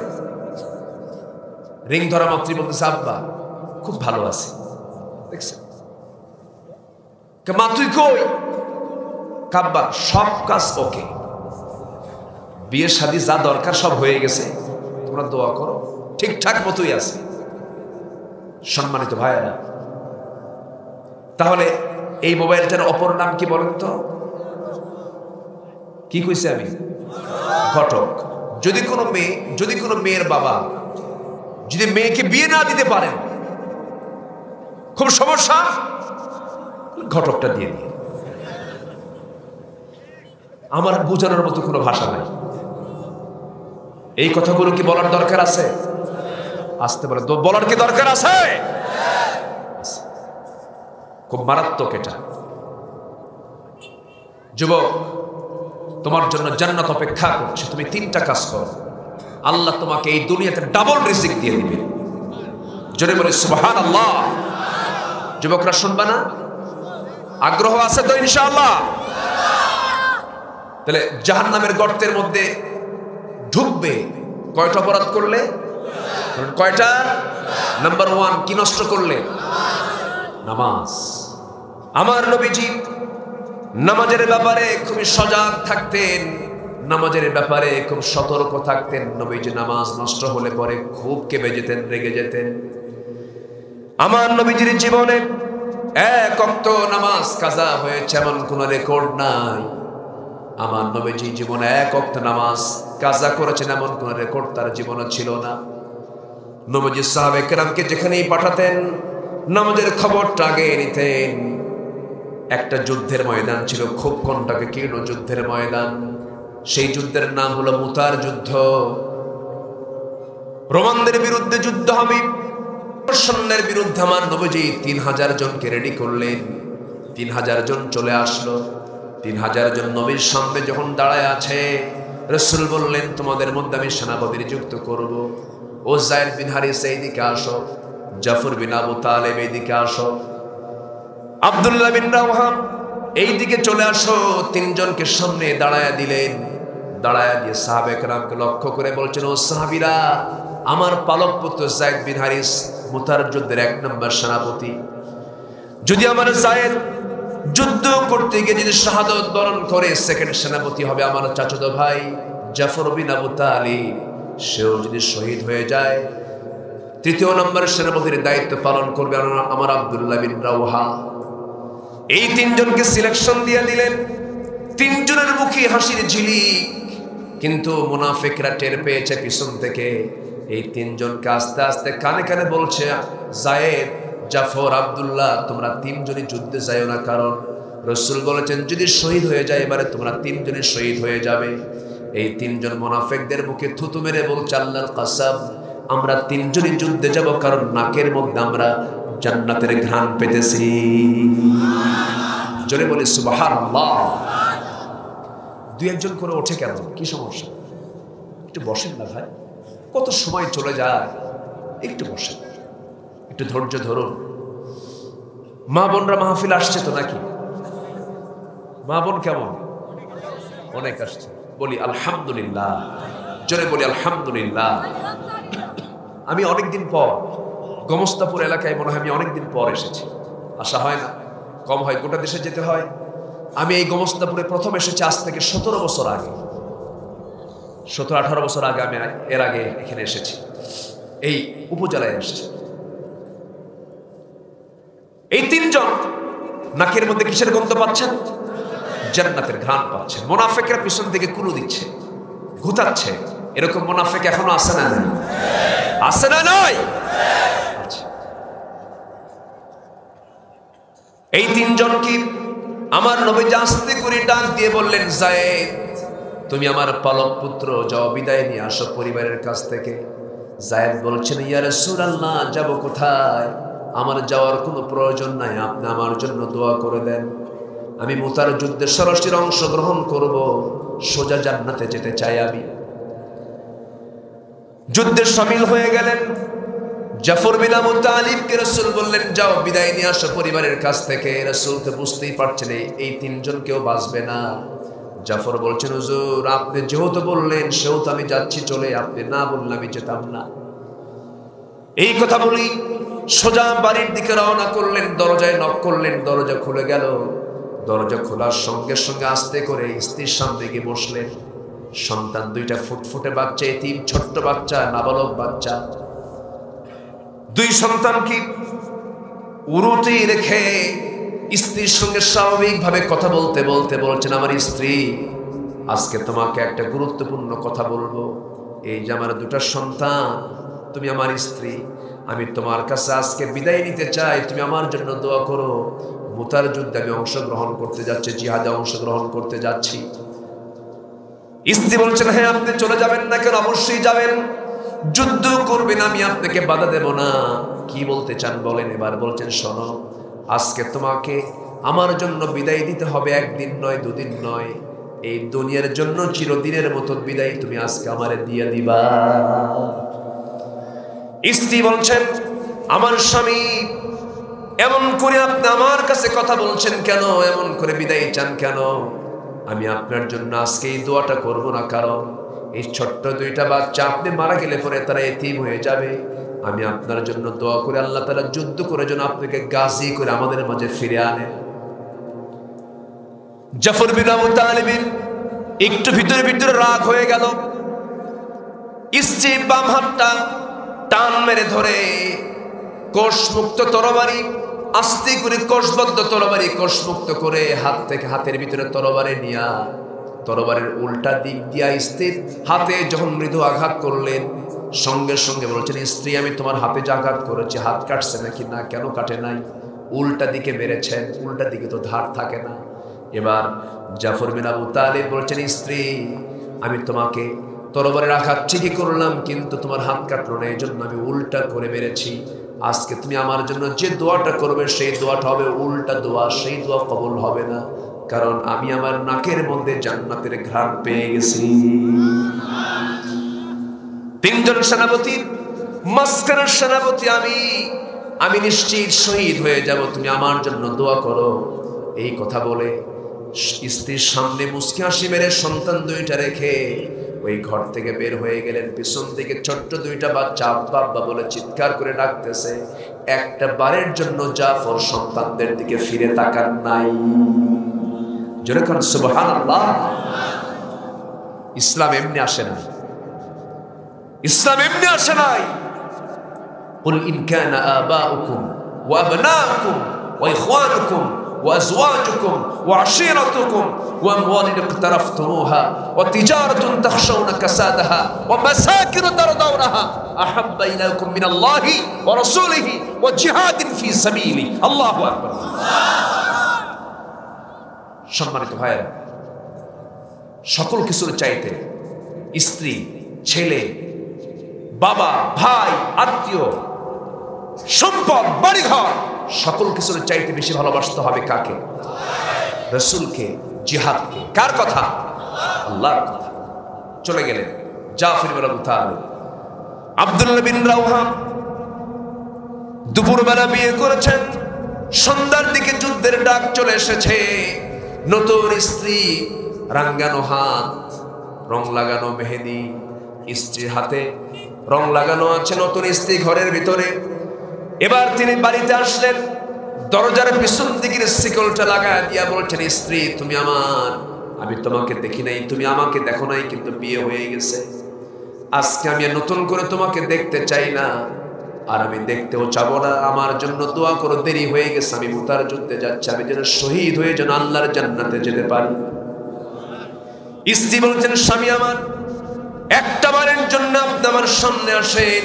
রিং ধরা মাত্রই বলতেছে, আব্বা খুব ভালো আছে। দেখছেন? মা তুই কই? কাব্বা সব কাজ ওকে, বিয়ে শাদী যা দরকার সব হয়ে গেছে, তোমরা দোয়া করো, ঠিকঠাক মতোই আছে। সম্মানিত ভাইয়েরা, তাহলে এই মোবাইলটার অপর নাম কি বলেন তো? কি কইছে আমি? ঘটক। যদি কোনো মেয়ের বাবা যদি মেয়েকে বিয়ে না দিতে পারেন, খুব সমস্যা, ঘটকটা দিয়ে দিয়ে। আমার বোঝানোর মতো কোনো ভাষা নাই। এই কথাগুলো কি বলার দরকার আছে? আসতে বলে বলার কি দরকার আছে? খুব মারাত্মক এটা। যুবক, তোমার জন্য জান্নাত অপেক্ষা করছে। তুমি 3টা কাজ করো, আল্লাহ তোমাকে এই দুনিয়াতে ডাবল রিজিক দিয়ে দিবে। জোরে বলি সুবহানাল্লাহ। যুবকরা শুনবা না? আগ্রহ আছে তো ইনশাআল্লাহ? তাহলে জাহান্নামের গর্তের মধ্যে ঢুকবে কয়টা অপরাধ করলে? কয়টা? নাম্বার 1, কি নষ্ট করলে? নামাজ। আমার নবীজি নামাজের ব্যাপারে খুবই সজাগ থাকতেন, নামাজের ব্যাপারে খুব সতর্ক থাকতেন। নবীজি নামাজ নষ্ট হলে পরে খুব কেঁপে যেতেন, রেগে যেতেন। আমার নবীজির জীবনে 1 ওয়াক্ত নামাজ কাজা হয়েছে এমন কোন রেকর্ড নাই। আমার নবীজি জীবনে 1 ওয়াক্ত নামাজ কাজা করেছেন এমন কোন রেকর্ড তার জীবনে ছিল না। নবীজি সাহাবে কেরামকে যেখানেই পাঠাতেন, নামাজের খবরটা আগে নিতেন। একটা যুদ্ধের ময়দান ছিল, খুব কণ্টাকে কীর্ণ যুদ্ধের ময়দান। সেই যুদ্ধের নাম হলো মুতার যুদ্ধ। রোমানদের বিরুদ্ধে যুদ্ধ হবে। সৈন্যের বিরুদ্ধে আমার নবীজি 3000 জনকে রেডি করলেন। 3000 জন চলে আসলো। 3000 জন নবীর সামনে যখন দাঁড়ায় আছে, রাসূল বললেন, তোমাদের মধ্যে আমি সেনাপতি নিযুক্ত করব। ও যায়েদ বিন হারিস এইদিকে আসো, জাফর বিন আবু তালেব এইদিকে আসো, আব্দুল্লাহ বিন রাওহা এই দিকে চলে আসো। তিনজনকে সামনে দাঁড়ায়া দিলেন। দাঁড়ায়া দিয়ে সাহাবে কেরামকে লক্ষ্য করে বলছেন, ও সাহাবীরা, আমার পালক পুত্র যায়েদ বিন হারিস মুতার যুদ্ধের 1 নম্বর সেনাপতি। যদি আমার যায়েদ যুদ্ধ করতে গিয়ে যদি শাহাদত বরণ করে, সেকেন্ড সেনাপতি হবে আমার চাচাতো ভাই জাফর বিন আবু তালিব। সেও যদি শহীদ হয়ে যায়, 3য় নম্বর সেনাপতির দায়িত্ব পালন করবে আমার আব্দুল্লাহ বিন রাওহা। এই তিনজনকে সিলেকশন দিয়ে দিলেন। তিনজনের মুখে হাসির ঝিলিক, কিন্তু মুনাফিকরা টের পেয়েছে পিছন থেকে। এই তিনজনকে আস্তে আস্তে কানে কানে বলছে, যায়েদ, জাফর, আব্দুল্লাহ, তোমরা তিনজনই যুদ্ধে যাও না, কারণ রাসূল বলেছেন যদি শহীদ হয়ে যায় এবারে তোমরা তিনজনই শহীদ হয়ে যাবে। এই তিনজন মুনাফিকদের মুখে থুতু মেরে বলছে, আল্লাহর কসম, আমরা তিনজনই যুদ্ধে যাব, কারণ নাকের মধ্যে আমরা জান্নাতের ঘ্রাণ পেতেছি। জোরে বলি সুবহানাল্লাহ। 2-1 জন করে ওঠে কেন? কি সমস্যা? একটু বসেন না ভাই, কত সময় চলে যায়, একটু বসেন, একটু ধৈর্য ধরুন। মা বোনরা মাহফিল আসছে তো নাকি? মা বোন কেমন? অনেক আসছে। বলি আলহামদুলিল্লাহ, জোরে বলি আলহামদুলিল্লাহ। আমি অনেকদিন পর গোমস্তাপুর এলাকায়, মনে হয় আমি অনেকদিন পর এসেছি। আসা হয় না, কম হয়, গোটা দেশে যেতে হয়। আমি এই গোমস্তাপুরে প্রথম এসেছি আজ থেকে 17 বছর আগে, 17-18 বছর আগে আমি এর আগে এখানে এসেছি, এই উপজেলায় এসেছি। এই তিনজন নাকের মধ্যে কিসের গন্ধ পাচ্ছেন? জান্নাতের ঘ্রাণ পাচ্ছেন। মুনাফিকরা পিছন থেকে কুলু দিচ্ছে, ঘুতাচ্ছে। এরকম মুনাফিক এখনো আছে না? নাই? আছে না? নয়? এই তিনজন কি আমার নবী আস্তে করে ডাক দিয়ে বললেন, যায়েদ, তুমি আমার পালক পুত্র, যাও বিদায় নিয়ে আসো পরিবারের কাছ থেকে। যায়েদ বলছেন, ইয়া রাসূলুল্লাহ, যাব কোথায়? আমার যাওয়ার কোনো প্রয়োজন নাই, আপনি আমার জন্য দোয়া করে দেন। আমি মুতার যুদ্ধে সরাসরি অংশগ্রহণ করব, সোজা জান্নাতে যেতে চাই আমি। যুদ্ধে শামিল হয়ে গেলেন। জাফর বিন আবু তালিবকে রাসূল বললেন, যাও বিদায় নিয়ে আসো পরিবারের কাছ থেকে। রাসূল তো বুঝতেই পারছেন এই তিনজন কেউ বাঁচবে না। জাফর বলছেন, হুজুর, আপনি যেহেতু বললেন সেহেতু আমি যাচ্ছি চলে, আপনি না বললে আমি যেতাম না। এই কথা বলি সোজা বাড়ির দিকে রওনা করলেন। দরজায় নক করলেন, দরজা খুলে গেল। দরজা খোলার সঙ্গে সঙ্গে আস্তে করে স্ত্রীর সামনে গিয়ে বসলেন। সন্তান দুইটা ফুটফুটে বাচ্চা, এতিম ছোট্ট বাচ্চা, নাবালক বাচ্চা। দুই সন্তানকে উরুতে রেখে স্ত্রীর সঙ্গে স্বাভাবিকভাবে কথা বলতে বলতে বলছেন, আমার স্ত্রী, আজকে তোমাকে একটা গুরুত্বপূর্ণ কথা বলবো। এই যে আমার দুটা সন্তান, তুমি আমার স্ত্রী, আমি তোমার কাছে আজকে বিদায় নিতে চাই, তুমি আমার জন্য দোয়া করো। মুতার যুদ্ধে আমি অংশগ্রহণ করতে যাচ্ছি, জিহাদে অংশগ্রহণ করতে যাচ্ছি। স্ত্রী বলছেন, হ্যাঁ, আপনি চলে যাবেন না কেন? অবশ্যই যাবেন, যুদ্ধ করবেন, আমি আপনাকে বাধা দেব না। কি বলতে চান বলেন এবার? বলছেন, শোনো, আজকে তোমাকে আমার জন্য বিদায় দিতে হবে, 1 দিন নয়, 2 দিন নয়, এই দুনিয়ার জন্য চিরদিনের মতো বিদায় তুমি আজকে আমারে দিয়ে দিবা। স্ত্রী বলছেন, আমার স্বামী, এমন করে আপনি আমার কাছে কথা বলছেন কেন? এমন করে বিদায় চান কেন? আমি আপনার জন্য আজকে এই দোয়াটা করব না, কারণ এই ছোট্ট দুইটা বাচ্চা আপনি মারা গেলে পরে তারা এতিম হয়ে যাবে। আমি আপনার জন্য দোয়া করে আল্লাহ তাআলা যুদ্ধ করে যেন আপনাকে গাজী করে আমাদের মাঝে ফিরে আনেন। জাফর বিন আবু তালিব একটু ভিতরে ভিতরে রাগ হয়ে গেল। স্ত্রী বাম হাতটা টান মেরে ধরে কোষমুক্ত তরবারি, আস্তে করে কোষবদ্ধ তরবারি কোষমুক্ত করে হাতের ভিতরে তরবারি নিয়া তরবারির উল্টা দিক দিয়া স্ত্রীর হাতে যখন মৃদু আঘাত করলেন, সঙ্গে সঙ্গে বলছেন, স্ত্রী, আমি তোমার হাতে যে আঘাত করেছি, হাত কাটছে নাকি? না। কেন কাটে নাই? উল্টা দিকে মেরেছেন, উল্টা দিকে তো ধার থাকে না। এবার জাফর বিন আবু তালিব বলছেন, স্ত্রী, আমি তোমাকে তরবারির আঘাত ঠিকই করলাম, কিন্তু তোমার হাত কাটলো না, এই জন্য আমি উল্টা করে মেরেছি। আজকে তুমি আমার জন্য যে দোয়াটা করবে সেই দোয়াটা হবে উল্টা দোয়া, সেই দোয়া কবুল হবে না, কারণ আমি আমার নাকের মধ্যে জান্নাতের ঘ্রাণ পেয়ে গেছি। তিনজন সেনাপতির মাঝখানের সেনাপতি আমি নিশ্চিত শহীদ হয়ে যাব, তুমি আমার জন্য দোয়া করো। এই কথা বলে স্ত্রীর সামনে মুচকি হাসি মেরে সন্তান দুইটা রেখে ওই ঘর থেকে বের হয়ে গেলেন। পিছন থেকে ছোট্ট দুইটা বাচ্চা আব্বা আব্বা বলে চিৎকার করে ডাকতেছে। একটা বারের জন্য জাফর সন্তানদের দিকে ফিরে তাকান নাই। জোরে কোন সুবহানাল্লাহ। ইসলাম এমনি আসে না, ইসলাম এমনি আসে নাই। কুল ইন কানা আবাউকুম ওয়া আবনাউকুম ওয়া ইখওয়ানুকুম وأزواجكم وعشيرتكم وأموال اقترفتموها وتجارة تخشون كسادها ومساكن ترضونها أحب إليكم من الله ورسوله وجهاد في سبيله الله أكبر। সম্মানিত ভাইরা, সকল কিছুর চাইতে স্ত্রী, ছেলে, বাবা, ভাই, আত্মীয়, সম্পদ, বাড়িঘর, সকল কিছুর চাইতে বেশি ভালোবাসতে হবে কাকে? রাসূলকে, জিহাদকে। কার কথা? আল্লাহর কথা। চলে গেলেন জাফর ইবনে আবু তালিব। আব্দুল্লাহ বিন রাওহা দুপুরবেলা বিয়ে করেছেন, সন্ধ্যার দিকে যুদ্ধের ডাক চলে এসেছে। নতুন স্ত্রী, রাঙ্গানো হাত, রং লাগানো মেহেদি, স্ত্রীর হাতে রং লাগানো আছে। নতুন স্ত্রী ঘরের ভিতরে। এবার তিনি বাড়িতে আসলেন, দরজার পিছন দিকের শিকলটা লাগায় দিয়া বলছেন, স্ত্রী তুমি আমার, আমি তোমাকে দেখি নাই, তুমি আমাকে দেখো নাই, কিন্তু বিয়ে হয়ে গেছে। আজকে আমি নতুন করে তোমাকে দেখতে চাই না, আর আমি দেখতেও চাবো না। আমার জন্য দোয়া করো, দেরি হয়ে গেছে, আমি মুতার যুদ্ধে যাচ্ছি, আমি যেন শহীদ হয়ে যেন আল্লাহর জান্নাতে যেতে পারি। স্ত্রী বলছেন, স্বামী আমার, একটা বারের জন্য আপনি আমার সামনে আসেন,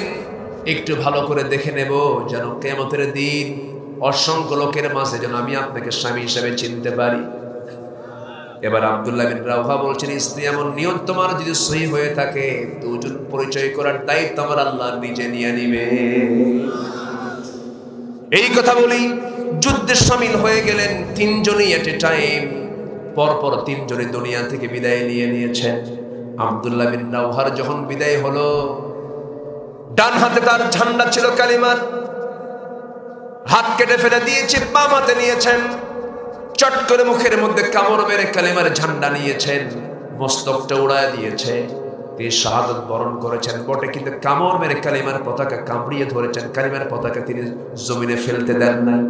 একটু ভালো করে দেখে নেব, যেন কিয়ামতের দিন অসংখ্য লোকের মাঝে যেন আমি আপনাকে স্বামী হিসেবে চিনতে পারি। এবার আব্দুল্লাহ বিন রাওহা বলছেন, স্ত্রী এমন নিয়ত তোমার যদি সহি হয়ে থাকে, দুজন পরিচয় করার দায়িত্ব আমার আল্লাহ নিজে নিয়ে নিবে। এই কথা বলি যুদ্ধে শামিল হয়ে গেলেন তিনজনই এট এ টাইম। পরপর তিনজনই দুনিয়া থেকে বিদায় নিয়ে নিয়েছেন। আব্দুল্লাহ বিন রাওহার যখন বিদায় হলো, ডান হাতে তার ঝান্ডা ছিল কালিমার, হাত কেটে ফেলে দিয়েছে, বাম হাতে নিয়েছেন, চট করে মুখের মধ্যে কামড় মেরে কালিমার ঝান্ডা নিয়েছেন, মস্তকটা উড়ায় দিয়েছে। তিনি শাহাদত বরণ করেছেন বটে, কিন্তু কামড় মেরে কালিমার পতাকা কামড়িয়ে ধরেছেন, কালিমার পতাকা তিনি জমিনে ফেলতে দেন নাই।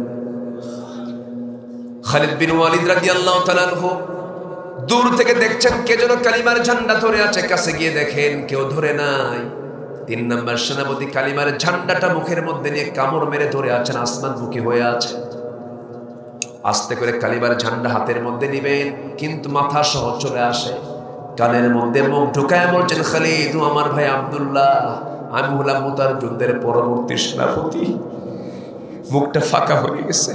খালিদ বিন ওয়ালিদ রাদিয়াল্লাহু তাআলা আনহু দূর থেকে দেখছেন কে যেন কালিমার ঝান্ডা ধরে আছে, কাছে গিয়ে দেখেন কেউ ধরে নাই। 3 নম্বর সেনাপতি কালিমার ঝান্ডাটা মুখের মধ্যে নিয়ে কামড় মেরে ধরে আছেন, আসমানমুখী হয়ে আছে। আস্তে করে কালিমার ঝান্ডা হাতের মধ্যে নিবেন, কিন্তু মাথা সহ চলে আসে, কানের মধ্যে মুখ ঢুকায় বলছেন, খালিদ ও আমার ভাই আব্দুল্লাহ, আমি হলাম মুতার যুদ্ধের পরবর্তী সেনাপতি। মুখটা ফাঁকা হয়ে গেছে।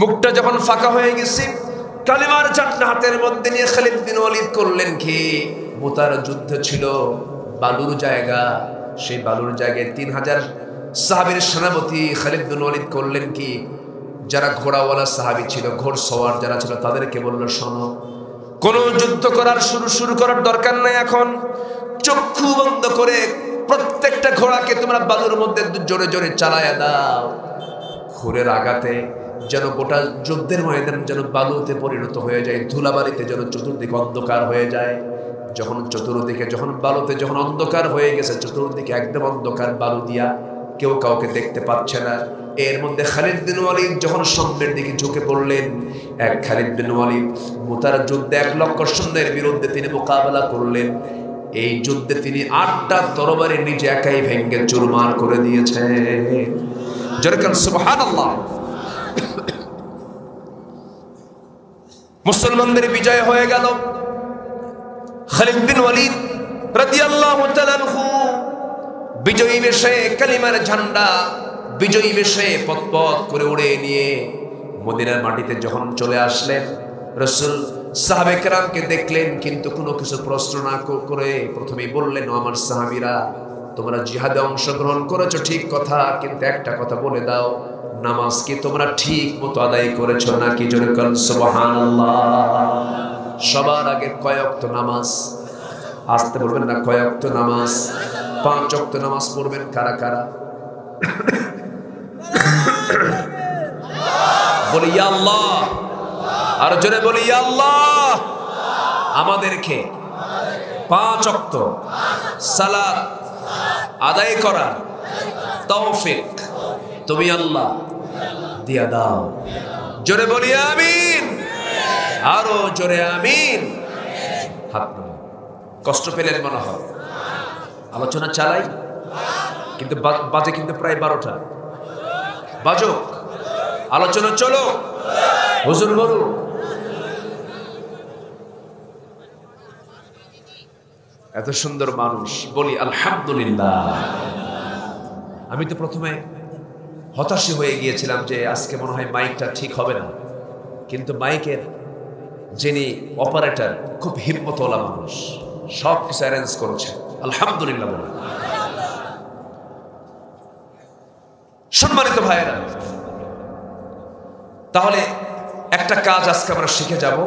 মুখটা যখন ফাঁকা হয়ে গেছে, কালিমার ঝান্ডা হাতের মধ্যে নিয়ে খালিদ বিন ওয়ালিদ করলেন কি? মুতার যুদ্ধ ছিল বালুর জায়গা, সেই বালুর জায়গায় 3000 সাহাবীর সেনাপতি খালিদ বিন ওয়ালিদ করলেন কি? যারা ঘোড়াওয়ালা সাহাবী ছিল, ঘোড়সওয়ার যারা ছিল, তাদেরকে বলল, শোনো, কোন যুদ্ধ করার শুরু করার দরকার নাই। এখন চক্ষু বন্ধ করে প্রত্যেকটা ঘোড়াকে তোমরা বালুর মধ্যে জোরে জোরে চালায়া দাও। খুরের আঘাতে যেন গোটা যুদ্ধের ময়দান যেন বালুতে পরিণত হয়ে যায়, ধুলাবালিতে যেন চতুর্দিকে অন্ধকার হয়ে যায়। যখন চতুর্দিকে যখন বালুতে যখন অন্ধকার হয়ে গেছে, চতুর্দিকে একদম অন্ধকার, বালু দিয়া কেউ কাউকে দেখতে পাচ্ছে না। এর মধ্যে খালিদ বিন ওয়ালিদ যখন সামনের দিকে ঝুঁকে পড়লেন, এক খালিদ বিন ওয়ালিদ মুতার যুদ্ধে 1 লক্ষ সৈন্যের বিরুদ্ধে তিনি মোকাবেলা করলেন। এই যুদ্ধে তিনি 8টা তরবারি নিজে একাই ভেঙে চুরমার করে দিয়েছেন। যেরকম সুবহানাল্লাহ। মুসলমানদের বিজয় হয়ে গেল। খালিদ বিন ওয়ালিদ রাদিয়াল্লাহু তাআলা আনহু বিজয়ী বেশে কালিমার ঝান্ডা বিজয়ী বেশে পথ করে উড়ে নিয়ে মদিনার মাটিতে যখন চলে আসলেন, রাসূল সাহাবে কেরামকে দেখলেন, কিন্তু কোনো কিছু প্রশ্ন না করে প্রথমেই বললেন, আমার সাহাবীরা, তোমরা জিহাদে অংশগ্রহণ করেছো ঠিক কথা, কিন্তু একটা কথা বলে দাও, নামাজ কি তোমরা ঠিক মতো আদায় করেছো নাকি? জোরে বলেন সুবহানাল্লাহ। সবার আগে কয় ওয়াক্ত নামাজ? আসতে বলবেন না, কয় ওয়াক্ত নামাজ? 5 ওয়াক্ত নামাজ পড়বেন কারা কারা? বলি ইয়া আল্লাহ। আর জোরে বলি ইয়া আল্লাহ আমাদেরকে 5 ওয়াক্ত সালাত আদায় করার তৌফিক তুমি আল্লাহ দিয়া দাও। জোরে বলি আমিন, আরো জোরে আমিন। হাত নামান। কষ্ট পেলেন মনে হয়? আলোচনা চালাই, কিন্তু বাজে কিন্তু প্রায় 12টা। বাজুক, আলোচনা চলো। হুজুর বলুন। এত সুন্দর মানুষ, বলি আলহামদুলিল্লাহ। আমি তো প্রথমে হতাশী হয়ে গিয়েছিলাম যে আজকে মনে হয় মাইকটা ঠিক হবে না, কিন্তু মাইকের যিনি অপারেটর খুব হিম্মতওয়ালা মানুষ, সব কিছু অ্যারেঞ্জ করেছে। আলহামদুলিল্লাহ বলে। সম্মানিত ভাইয়েরা, তাহলে একটা কাজ আজকে আমরা শিখে যাব।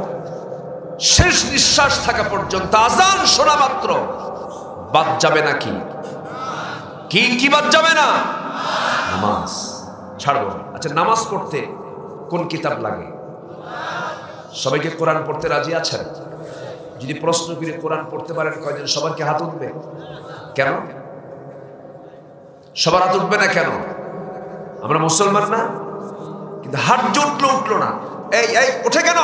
শেষ নিঃশ্বাস থাকা পর্যন্ত আজান শোনা মাত্র বাদ যাবে না। কি কি বাদ যাবে না? নামাজ ছাড়বো না। আচ্ছা, নামাজ পড়তে কোন কিতাব লাগে? সবাইকে কোরআন পড়তে রাজি আছেন? যদি প্রশ্ন করে কোরআন পড়তে পারেন কয়জন? সবার কি হাত উঠবে? কেন সবার হাত উঠবে না কেন? আমরা মুসলমান না? কিন্তু হাত যে উঠলো না। এই এই উঠে কেন?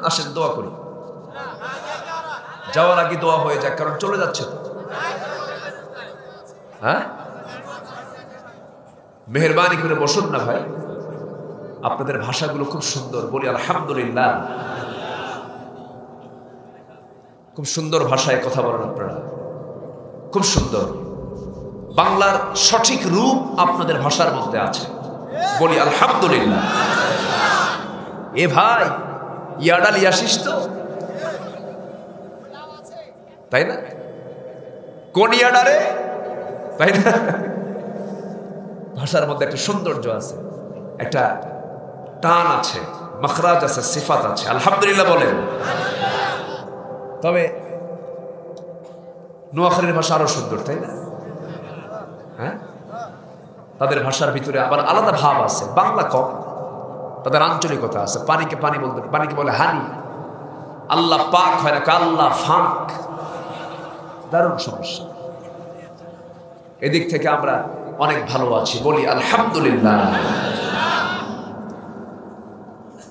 আসেন দোয়া করি। যাওয়ার আগে দোয়া হয়ে যাক, কারণ চলে যাচ্ছে তো। হ্যাঁ, মেহেরবানি করে বসুন না ভাই। আপনাদের ভাষাগুলো খুব সুন্দর, বলি আলহামদুলিল্লাহ। খুব সুন্দর ভাষায় কথা বলেন আপনারা, খুব সুন্দর। বাংলার সঠিক রূপ আপনাদের ভাষার মধ্যে আছে, বলি আলহামদুলিল্লাহ। এ ভাই, ইয়াডাল ইয়াসিস তো, তাই না? কোন ইয়াডারে, তাই না? ভাষার মধ্যে একটা সৌন্দর্য আছে, একটা টান আছে, মাখরাজ আছে, সিফাত আছে। আলহামদুলিল্লাহ বলেন। তবে নোয়াখালীর ভাষা আরো সুন্দর, তাই না? হ্যাঁ, তাদের ভাষার ভিতরে আবার আলাদা ভাব আছে। বাংলা কম, তাদের আঞ্চলিকতা আছে। পানিকে পানি বলতে, পানিকে বলে হানি। আল্লাহ পাক হয় না, আল্লাহ ফাঁক। দারুণ সমস্যা। এদিক থেকে আমরা অনেক ভালো আছি, বলি আলহামদুলিল্লাহ।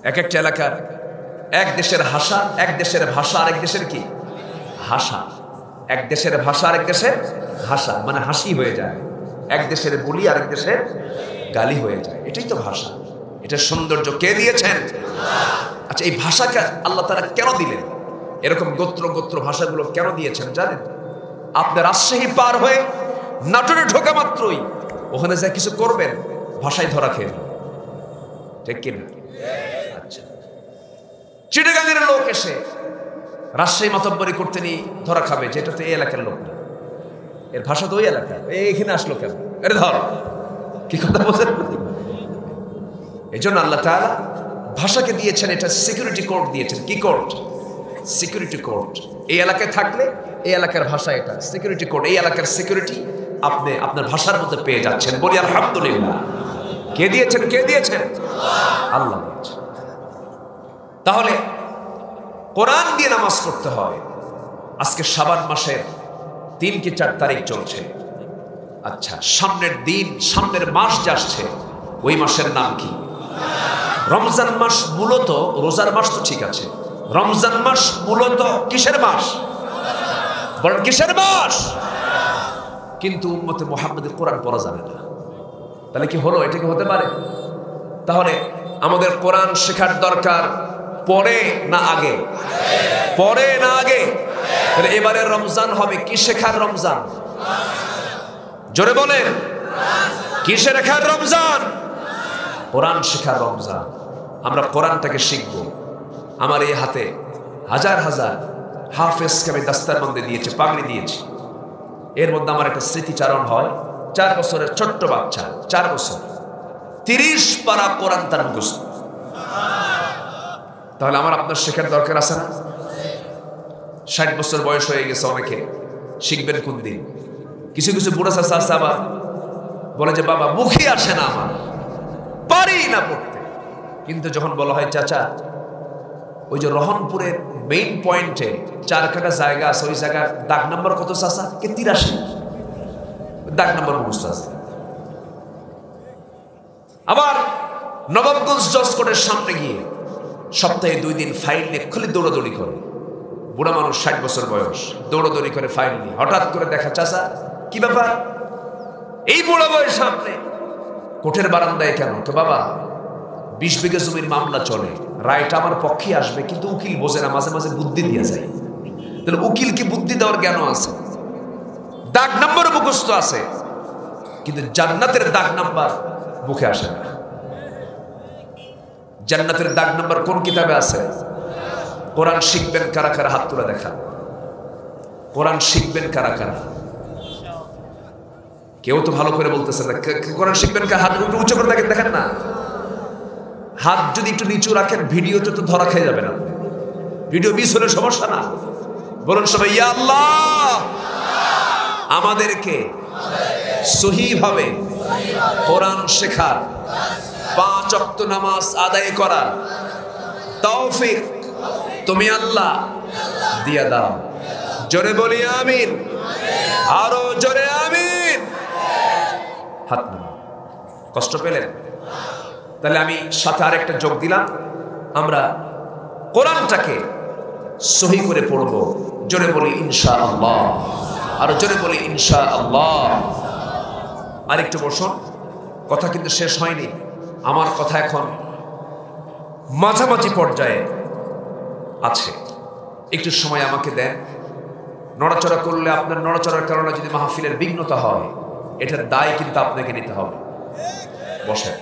এক একটা এলাকার এক দেশের ভাষা, এক দেশের ভাষা, আরেক দেশের কি ভাষা। এক দেশের ভাষা আরেক দেশের ভাষা, মানে হাসি হয়ে যায়। এক দেশের বলি আরেক দেশের গালি হয়ে যায়। এটাই তো ভাষা। এটা সৌন্দর্য কে দিয়েছেন? আচ্ছা, এই ভাষাকে আল্লাহ তাআলা কেন দিলেন? এরকম গোত্র গোত্র ভাষাগুলো কেন দিয়েছেন জানেন? আপনার রাজশাহী পার হয়ে নাটোরে ঢোকা মাত্রই ওখানে যা কিছু করবেন, ভাষায় ধরা খেয়ে যাবেন, ঠিক কিনা? আচ্ছা, চিটাগাংয়ের লোক এসে রাজশাহী মাতব্বরি করতে নিয়ে ধরা খাবে, যেটা তো এই এলাকার লোক না, এর ভাষা তো ওই এলাকা। এইখানে আসলো কেন? আরে ধর, কি কথা বলছেন? এই জন্য আল্লাহ তাআলা ভাষাকে দিয়েছেন, এটা সিকিউরিটি কোড দিয়েছেন। কি কোড? Security code. এই এলাকায় থাকলে এই এলাকার ভাষা, এটা সিকিউরিটি কোড। এই এলাকার সিকিউরিটি আপনি আপনার ভাষার মধ্যে পেয়ে যাচ্ছেন, বলি আলহামদুলিল্লাহ। কে দিয়েছেন? কে দিয়েছেন? আল্লাহ দিয়েছেন। তাহলে কোরআন দিয়ে নামাজ পড়তে হয়। আজকে শাবান মাসের 3 কি 4 তারিখ চলছে। আচ্ছা, সামনের দিন, সামনের মাস যে আসছে, ওই মাসের নাম কি? রমজান মাস। মূলত রোজার মাস তো ঠিক আছে, রমজান মাস মূলত কিসের মাস? বলেন কিসের মাস? কিন্তু উম্মতে মুহাম্মাদের কোরআন পড়া যাবে না। তাহলে কি হলো? এটা কি হতে পারে? তাহলে আমাদের কোরআন শেখার দরকার পরে না আগে? পরে না আগে? তাহলে এবারে রমজান হবে কি শেখার রমজান? জোরে বলেন, কি শেখার রমজান? কোরআন শেখার রমজান। আমরা কোরআনটাকে শিখব। আমার এই হাতে হাজার হাজার হাফেজকে আমি দাস্তারবন্দি দিয়েছি, পাগড়ি দিয়েছি। এর মধ্যে আমার একটা স্মৃতিচারণ হয়। 4 বছরের ছোট্ট বাচ্চা, 4 বছর, 30 পারা কোরআন তার মুখস্থ। তাহলে আমার আপনার শেখার দরকার আছে না? 60 বছর বয়স হয়ে গেছে অনেকে, শিখবেন কোন দিন? কিছু কিছু বুড়া চাচা আছে আবার বলে যে বাবা মুখে আসে না, আমার পারি না পড়তে। কিন্তু যখন বলা হয় চাচা ওই যে রহনপুরের মেইন পয়েন্টে 4 কাটা জায়গা আছে, ওই জায়গার দাগ নাম্বার কত চাচা? কে 83, দাগ নাম্বার মুখস্থ আছে। আবার নবাবগঞ্জ জজ কোর্টের সামনে গিয়ে সপ্তাহে 2 দিন ফাইল নিয়ে খালি দৌড়াদৌড়ি করে, বুড়া মানুষ 60 বছর বয়স, দৌড়াদৌড়ি করে ফাইল নিয়ে। হঠাৎ করে দেখা চাচা কি ব্যাপার এই বুড়া বয়স সামনে কোর্টের বারান্দায় কেন? তো বাবা 20 বিঘা জমির মামলা চলে, রায়টা আমার পক্ষে আসবে, কিন্তু উকিল বোঝে না, মাঝে মাঝে বুদ্ধি দিয়ে যায়। তাহলে উকিলকে বুদ্ধি দেওয়ার জ্ঞান আছে, দাগ নাম্বার মুখস্থ আছে, কিন্তু জান্নাতের দাগ নাম্বার মুখে আসে না। জান্নাতের দাগ নাম্বার কোন কিতাবে আছে? কোরআন শিখবেন কারা কারা? হাত তুলে দেখা। কোরআন শিখবেন কারা কারা? কেউ তো ভালো করে বলতেছে না। কোরআন শিখবেন কারা? হাত একটু উঁচু করে দেখেন না। হাত যদি একটু নিচু রাখেন ভিডিওতে তো ধরা খেয়ে যাবে না, ভিডিও মিস হলে সমস্যা না। বলুন সবাই ইয়া আল্লাহ, আমাদেরকে সহিভাবে কোরআন শেখার, 5 ওয়াক্ত নামাজ আদায় করার তৌফিক তুমি আল্লাহ দিয়া দাও। জোরে বলি আমিন, আরো জোরে আমিন। হাত নামান। কষ্ট পেলেন? তাহলে আমি সাথে আরেকটা যোগ দিলাম, আমরা কোরআনটাকে সহি করে পড়ব। জোরে বলি ইনশাআল্লাহ, আরো জোরে বলি ইনশাআল্লাহ। আরেকটু বসুন, কথা কিন্তু শেষ হয়নি। আমার কথা এখন মাঝামাঝি পর্যায়ে আছে, একটু সময় আমাকে দেন। নড়াচড়া করলে আপনার নড়াচড়ার কারণে যদি মাহফিলের বিঘ্নতা হয়, এটার দায় কিন্তু আপনাকে নিতে হবে। বসেন,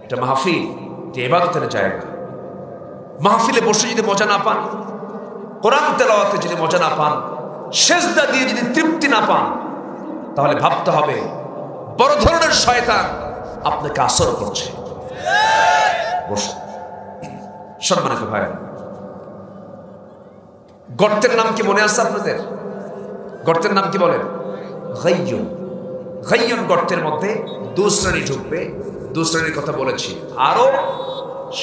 এটা মাহফিল, এটা ইবাদতের জায়গা। মাহফিলে বসে যদি মজা না পান, কোরআন তেলাওয়াতে যদি মজা না পান, সেজদা দিয়ে যদি তৃপ্তি না পান, তাহলে ভাবতে হবে বড় ধরনের শয়তান আপনাকে আসর করছে। বসে সম্মানিত ভাইরা, গর্তের নাম কি মনে আছে আপনাদের? গর্তের নাম কি বলেন? গাইয়ুন। গাইয়ুন গর্তের মধ্যে 2 শ্রেণী ঢুকবে। 2 শ্রেণীর কথা বলেছি, আরো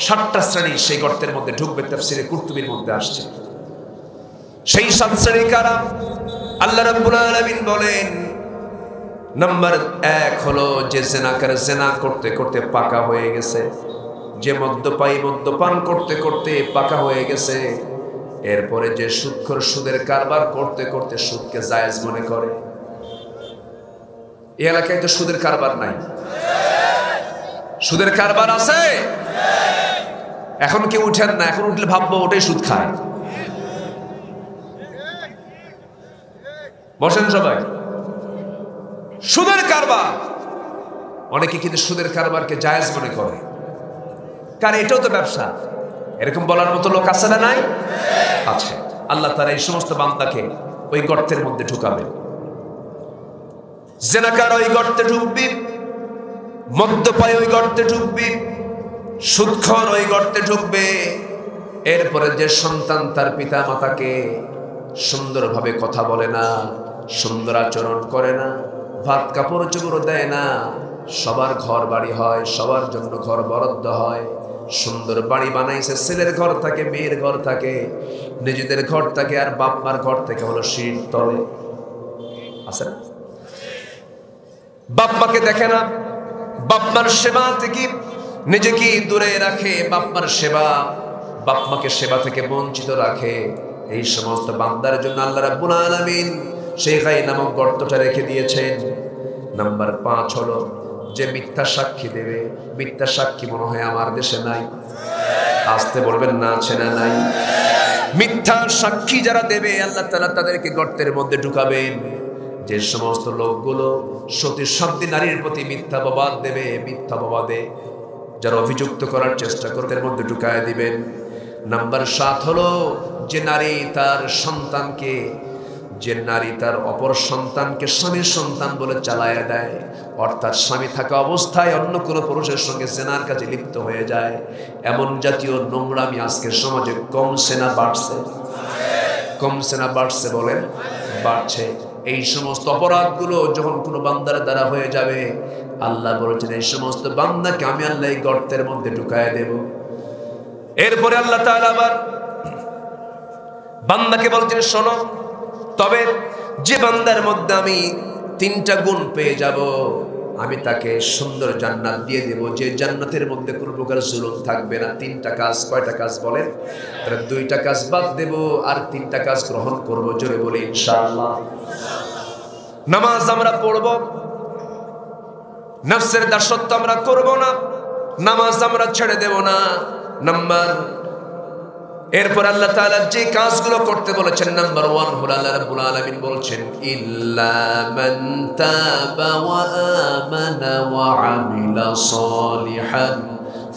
7টা শ্রেণী সেই গর্তের মধ্যে ঢুকবে। তাফসীরে কুরতুবীর মধ্যে আসছে। সেই 7 শ্রেণী কারা? আল্লাহ রাব্বুল আলামিন বলেন, নাম্বার 1 হলো যে জিনাকার, জিনা করতে করতে পাকা হয়ে গেছে, যে মদ্যপায়ী মদ্যপান করতে করতে পাকা হয়ে গেছে, এরপরে যে সুদখোর সুদের কারবার করতে করতে সুদকে জায়েজ মনে করে। এই এলাকায় তো সুদের কারবার নাই, সুদের কারবার আছে। এখন কেউ উঠেন না, এখন উঠলে ভাববো ওটাই সুদ খায়। বসেন সবাই। সুদের কারবার, অনেকে কিন্তু সুদের কারবারকে জায়েজ মনে করে, কারণ এটাও তো ব্যবসা। এরকম বলার মতো লোক আছে না? নাই, আছে। আল্লাহ তাআলা এই সমস্ত বান্দাকে ওই গর্তের মধ্যে ঢুকাবেন। জিনাকার ওই গর্তে ঢুকবি, মদ্যপায়ী ওই গর্তে ঢুকবি, সুদখোর ওই গর্তে ঢুকবে। এরপরে যে সন্তান তার পিতা মাতাকে সুন্দরভাবে কথা বলে না, সুন্দর আচরণ করে না, ভাত কাপড় চোপড় দেয় না, সবার ঘর বাড়ি হয়, সবার জন্য ঘর বরাদ্দ হয়, সুন্দর বাড়ি বানাইছে, ছেলের ঘর থাকে, মেয়ের ঘর থাকে, নিজেদের ঘর থাকে, আর বাপ মার ঘর থেকে হলো সিঁড়ির তলে আছে না। বাপ মাকে দেখে না, বাপ মার সেবা থেকে নিজেকে দূরে রাখে, বাপ মার সেবা, বাপ মাকে সেবা থেকে বঞ্চিত রাখে। এই সমস্ত বান্দার জন্য আল্লাহ রাব্বুল আলামিন সেই গাই নামক গর্তটা রেখে দিয়েছেন। নাম্বার 5 হলো যে মিথ্যা সাক্ষী দেবে। মিথ্যা সাক্ষী মনে হয় আমার দেশে নাই, আসতে বলবেন না, আছে না নাই? মিথ্যা সাক্ষী যারা দেবে আল্লাহ তাআলা তাদেরকে গর্তের মধ্যে ঢুকাবেন। যে সমস্ত লোকগুলো সতী সাধ্বী নারীর প্রতি মিথ্যা অপবাদ দেবে, মিথ্যা অপবাদে যারা অভিযুক্ত করার চেষ্টা করে এর মধ্যে ঢুকায় দিবেন। নাম্বার 7 হলো যে নারী তার সন্তানকে, যে নারী তার অপর সন্তানকে স্বামীর সন্তান বলে চালায়া দেয়, অর্থাৎ স্বামী থাকা অবস্থায় অন্য কোনো পুরুষের সঙ্গে জেনার কাজে লিপ্ত হয়ে যায়, এমন জাতীয় নোংরামি আজকের সমাজে কমছে না বাড়ছে? কমছে না বাড়ছে? বলেন বাড়ছে। এই সমস্ত অপরাধগুলো যখন কোনো বান্দার দ্বারা হয়ে যাবে, আল্লাহ বলেছেন এই সমস্ত বান্দাকে আমি আল্লাহ এই গর্তের মধ্যে ঢুকায় দেব। এরপরে আল্লাহ তাআলা আবার বান্দাকে বলছেন, শোনো, তবে যে বান্দার মধ্যে আমি 3টা গুণ পেয়ে যাব, আমি তাকে সুন্দর জান্নাত দিয়ে দেব, যে জান্নাতের মধ্যে কোনো প্রকার জুলুম থাকবে না। 3টা কাজ, কয়টা কাজ বলেন? 2টা কাজ বাদ দেব আর 3টা কাজ গ্রহণ করব। জোরে বলি ইনশাআল্লাহ। নামাজ আমরা পড়ব, নফসের দাসত্ব আমরা করব না, নামাজ আমরা ছেড়ে দেব না। নাম্বার, এরপর আল্লাহ তাআলা যে কাজগুলো করতে বলেছেন, নাম্বার 1 হলো আল্লাহ রাব্বুল আলামিন বলছেন, ইল্লা মান তাবা ওয়া আমানা ওয়া আমিলা সালিহান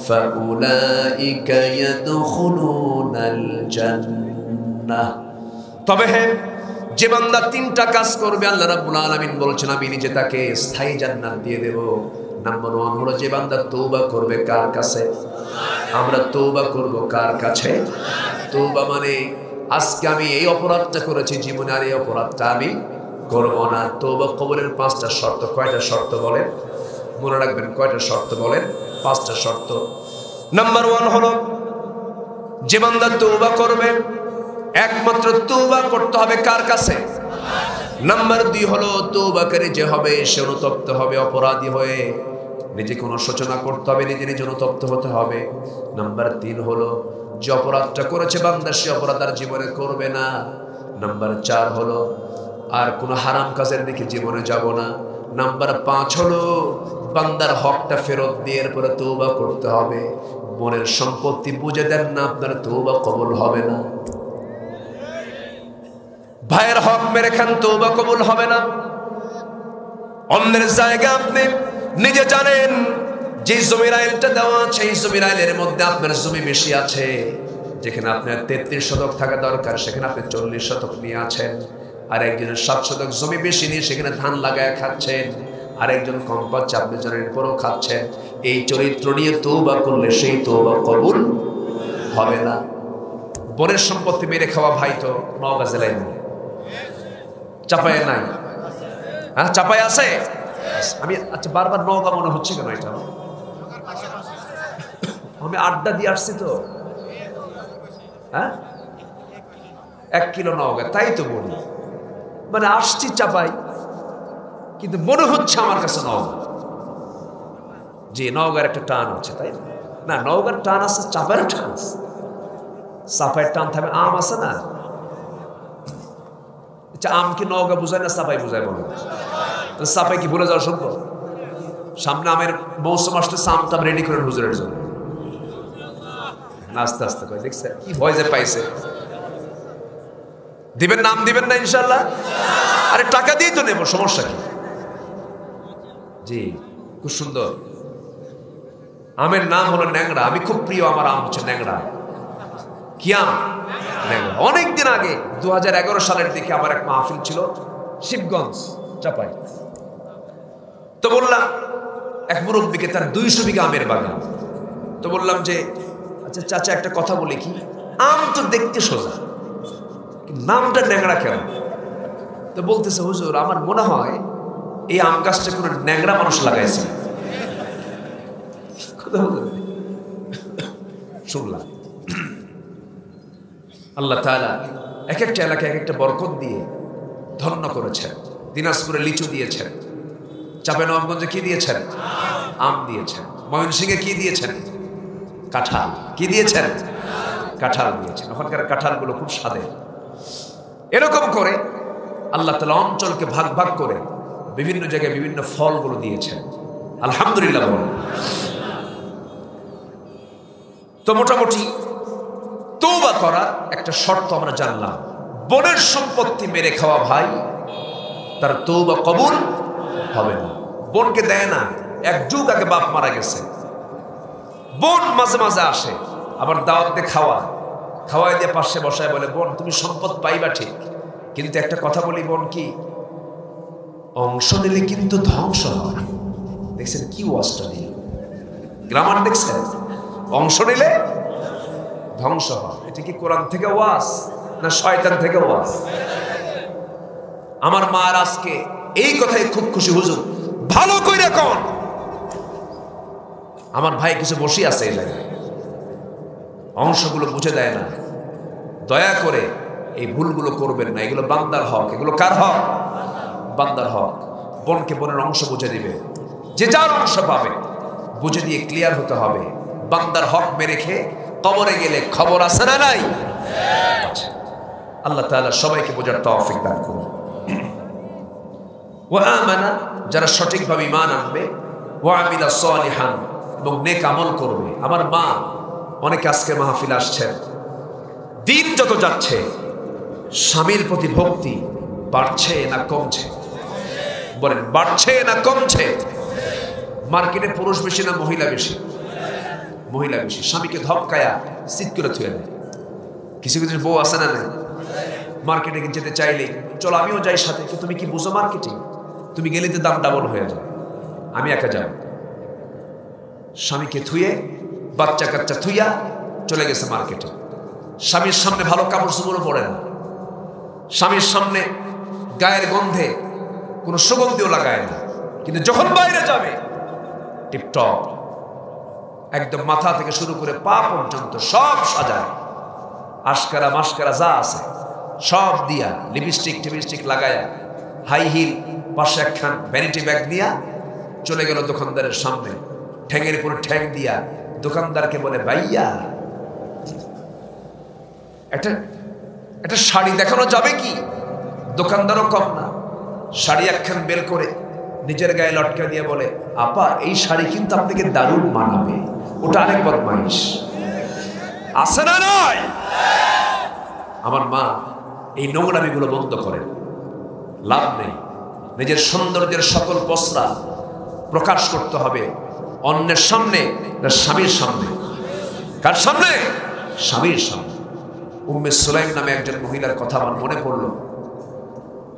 ফাউলাইকা ইয়াদখুলুনাল জান্নাহ। তবে হ্যাঁ, যে বান্দা 3টা কাজ করবে, আল্লাহ রাব্বুল আলামিন বলছেন আমি নিজে তাকে স্থায়ী জান্নাত দিয়ে দেব। নাম্বার 1 হলো যে বান্দা তওবা করবে। কার কাছে? আমরা তওবা করব কার কাছে? তওবা মানে আজকে আমি এই অপরাধটা করেছি, জীবনে আর এই অপরাধটা আমি করব না। তওবা কবুলের 5টা শর্ত। কয়টা শর্ত বলেন? মনে রাখবেন, কয়টা শর্ত বলেন? 5টা শর্ত। নাম্বার 1 হলো যে বান্দা তওবা করবে, একমাত্র তওবা করতে হবে কার কাছে? নাম্বার 2 হলো তওবাকারী যে হবে সে অনুতপ্ত হবে, অপরাধী হয়ে নিজেকে অনুশোচনা করতে হবে, নিজে অনুতপ্ত হতে হবে। নাম্বার 3 হলো যে অপরাধটা করেছে বান্দা সে অপরাধ আর জীবনে করবে না। নাম্বার 4 হলো আর কোনো হারাম কাজের দিকে জীবনে যাব না। নাম্বার 5 হলো বান্দার হকটা ফেরত দিয়ে এরপরে তওবা করতে হবে। মনের সম্পত্তি বুঝে দেন না, আপনার তওবা কবুল হবে না। ভাইয়ের হক মেরে খান, তওবা কবুল হবে না। অন্যের জায়গা আপনি নিজে জানেন, যে জমির আইলটা দেওয়া আছে এই জমির আইলের মধ্যে আপনার জমি বেশি আছে। যেখানে আপনার 33 শতক থাকা দরকার সেখানে আপনি 40 শতক নিয়ে আছেন। আর একজনের 7 শতক জমি বেশি নিয়ে সেখানে ধান লাগায় খাচ্ছেন, আর একজন কম পাচ্ছে, আপনি জানেন এরপরও খাচ্ছেন। এই চরিত্র নিয়ে তওবা করলে সেই তওবা কবুল হবে না। বনের সম্পত্তি মেরে খাওয়া ভাই তো নওগাঁ জেলায় নেই, চাপায় নাই? হ্যাঁ, চাপায় আছে। আমি আচ্ছা বারবার নওগাঁ মনে হচ্ছে কেন? এটা আমি আড্ডা দিয়ে আসছি তো। হ্যাঁ, 1 কিলো নওগাঁ, তাই তো বলি। মানে আসছি চাপাই, কিন্তু মনে হচ্ছে আমার কাছে নওগাঁ। যে নওগাঁর একটা টান আছে, তাই না? নওগাঁর টান আছে, চাপায়ের টান আছে। চাপায়ের টান থাকবে, আম আছে না? আচ্ছা, আম কি নওগাঁ বুঝায় না চাপাই বুঝায়? বলো, চাপাই কি ভুলে যাওয়া সম্ভব? সামনে আমের মৌসুম আসতেছে, আমটা রেডি করেন হুজুরের জন্য। আস্তে আস্তে কয়, দেখছে কি ভয় যে পাইছে। দিবেন নাম দিবেন না ইনশাল্লাহ? আরে টাকা দিয়ে তো নেব, সমস্যা কি? জি, খুব সুন্দর। আমের নাম হলো ন্যাংরা। আমি খুব প্রিয়, আমার আম হচ্ছে ন্যাংরা। কি আম? ন্যাংরা। অনেকদিন আগে 2011 সালের দিকে আমার এক মাহফিল ছিল শিবগঞ্জ চাপাই। তো বললাম এক মুরব্বীকে, তার 200 বিঘা আমের বাগান। তো বললাম যে আচ্ছা চাচা একটা কথা বলি, কি আম তো দেখতে সোজা, নামটা ন্যাংরা কেন? তো বলতেছে, হুজুর আমার মনে হয় এই আম গাছটা কোনো ন্যাংরা মানুষ লাগাইছে। শুনলাম আল্লাহ তাআলা এক একটা এলাকায় এক একটা বরকত দিয়ে ধন্য করেছেন। দিনাজপুরে লিচু দিয়েছেন, চাঁপাইনবাবগঞ্জে কি দিয়েছেন? আম দিয়েছেন। ময়মনসিংহে কি দিয়েছেন? কাঁঠাল। কি দিয়েছেন? কাঁঠাল দিয়েছেন। ওখানকার কাঁঠালগুলো খুব স্বাদের। এরকম করে আল্লাহ তাআলা অঞ্চলকে ভাগ ভাগ করে বিভিন্ন জায়গায় বিভিন্ন ফলগুলো দিয়েছেন। আলহামদুলিল্লাহ বলুন। তো মোটামুটি তওবা করার একটা শর্ত আমরা জানলাম। বনের সম্পত্তি মেরে খাওয়া ভাই, তার তওবা কবুল হবে না। বোনকে দেয় না, 1 যুগ আগে বাপ মারা গেছে, বোন মাঝে মাঝে আসে, আবার দাওয়াত দিয়ে খাওয়াই দিয়ে পাশে বসায় বলে, বোন তুমি সম্পদ পাইবা ঠিক, কিন্তু একটা কথা বলি বোন, কি অংশ নিলে কিন্তু ধ্বংস হয়। দেখছেন কি ওয়াজটা নিল, গ্রামার দেখছেন? অংশ নিলে ধ্বংস হয়। এটা কি কোরআন থেকে ওয়াজ না শয়তান থেকে ওয়াজ? আমার মার আজকে এই কথাই খুব খুশি, হুজুর ভালো কইরা কোন আমার ভাই কিছু বসে আছে এই জায়গায়, অংশগুলো বুঝে দেয় না। দয়া করে এই ভুলগুলো করবেন না, এগুলো বান্দার হক। এগুলো কার হক? বান্দার হক। বোনকে বোনের অংশ বুঝে দিবে, যে যার অংশ পাবে বুঝে দিয়ে ক্লিয়ার হতে হবে। বান্দার হক মেরে খেয়ে কবরে গেলে খবর আছে না নাই? আল্লাহ তাআলা সবাইকে বোঝার তৌফিক দান করুন। ওয়া আমানা, যারা সঠিকভাবে ঈমান আনবে, ওয়া আমিলা সালিহান, এবং নেক আমল করবে। আমার মা অনেকে আজকে মাহফিল আসছেন, দিন যত যাচ্ছে স্বামীর প্রতি ভক্তি বাড়ছে না কমছে? বলেন, বাড়ছে না কমছে? মার্কেটে পুরুষ বেশি না মহিলা বেশি? মহিলা বেশি। স্বামীকে ধপকায়া সিট করে থুয়ে দেয়। কিছু কিছু বউ আছে না, মার্কেটে যেতে চাইলে চলো আমিও যাই সাথে। তুমি কি বুঝো মার্কেটিং? তুমি গেলে তো দাম ডাবল হয়ে যায়, আমি একা যাব। স্বামীকে থুয়ে, বাচ্চা কাচ্চা থুইয়া চলে গেছে মার্কেটে। স্বামীর সামনে ভালো কাপড় চোপড়ও পরে না, স্বামীর সামনে গায়ের গন্ধে কোনো সুগন্ধিও লাগায় না, কিন্তু যখন বাইরে যাবে টিপটপ, একদম মাথা থেকে শুরু করে পা পর্যন্ত সব সাজায়, আশকারা মাস্কারা যা আছে সব দিয়া, লিপস্টিক টিপস্টিক লাগায়া, হাই হিল, পাশে একখান ভ্যানিটি ব্যাগ দিয়া চলে গেল দোকানদারের সামনে। ঠ্যাঙের উপর ঠ্যাং দিয়া দোকানদারকে বলে, ভাইয়া একটা শাড়ি দেখানো যাবে কি? দোকানদারও কম না, শাড়ি একখান বের করে নিজের গায়ে লটকা দিয়ে বলে, আপা এই শাড়ি কিন্তু আপনাকে দারুণ মানাবে। ওটা আরেক বদমাইশ। আছে না নয়? আমার মা এই নোংরামিগুলো বন্ধ করেন, লাভ নেই। নিজের সৌন্দর্যের সকল পসরা প্রকাশ করতে হবে অন্যের সামনে না স্বামীর সামনে? কার সামনে? স্বামীর সামনে। উম্মে সুলাইম নামে একজন মহিলার কথা আমার মনে পড়লো।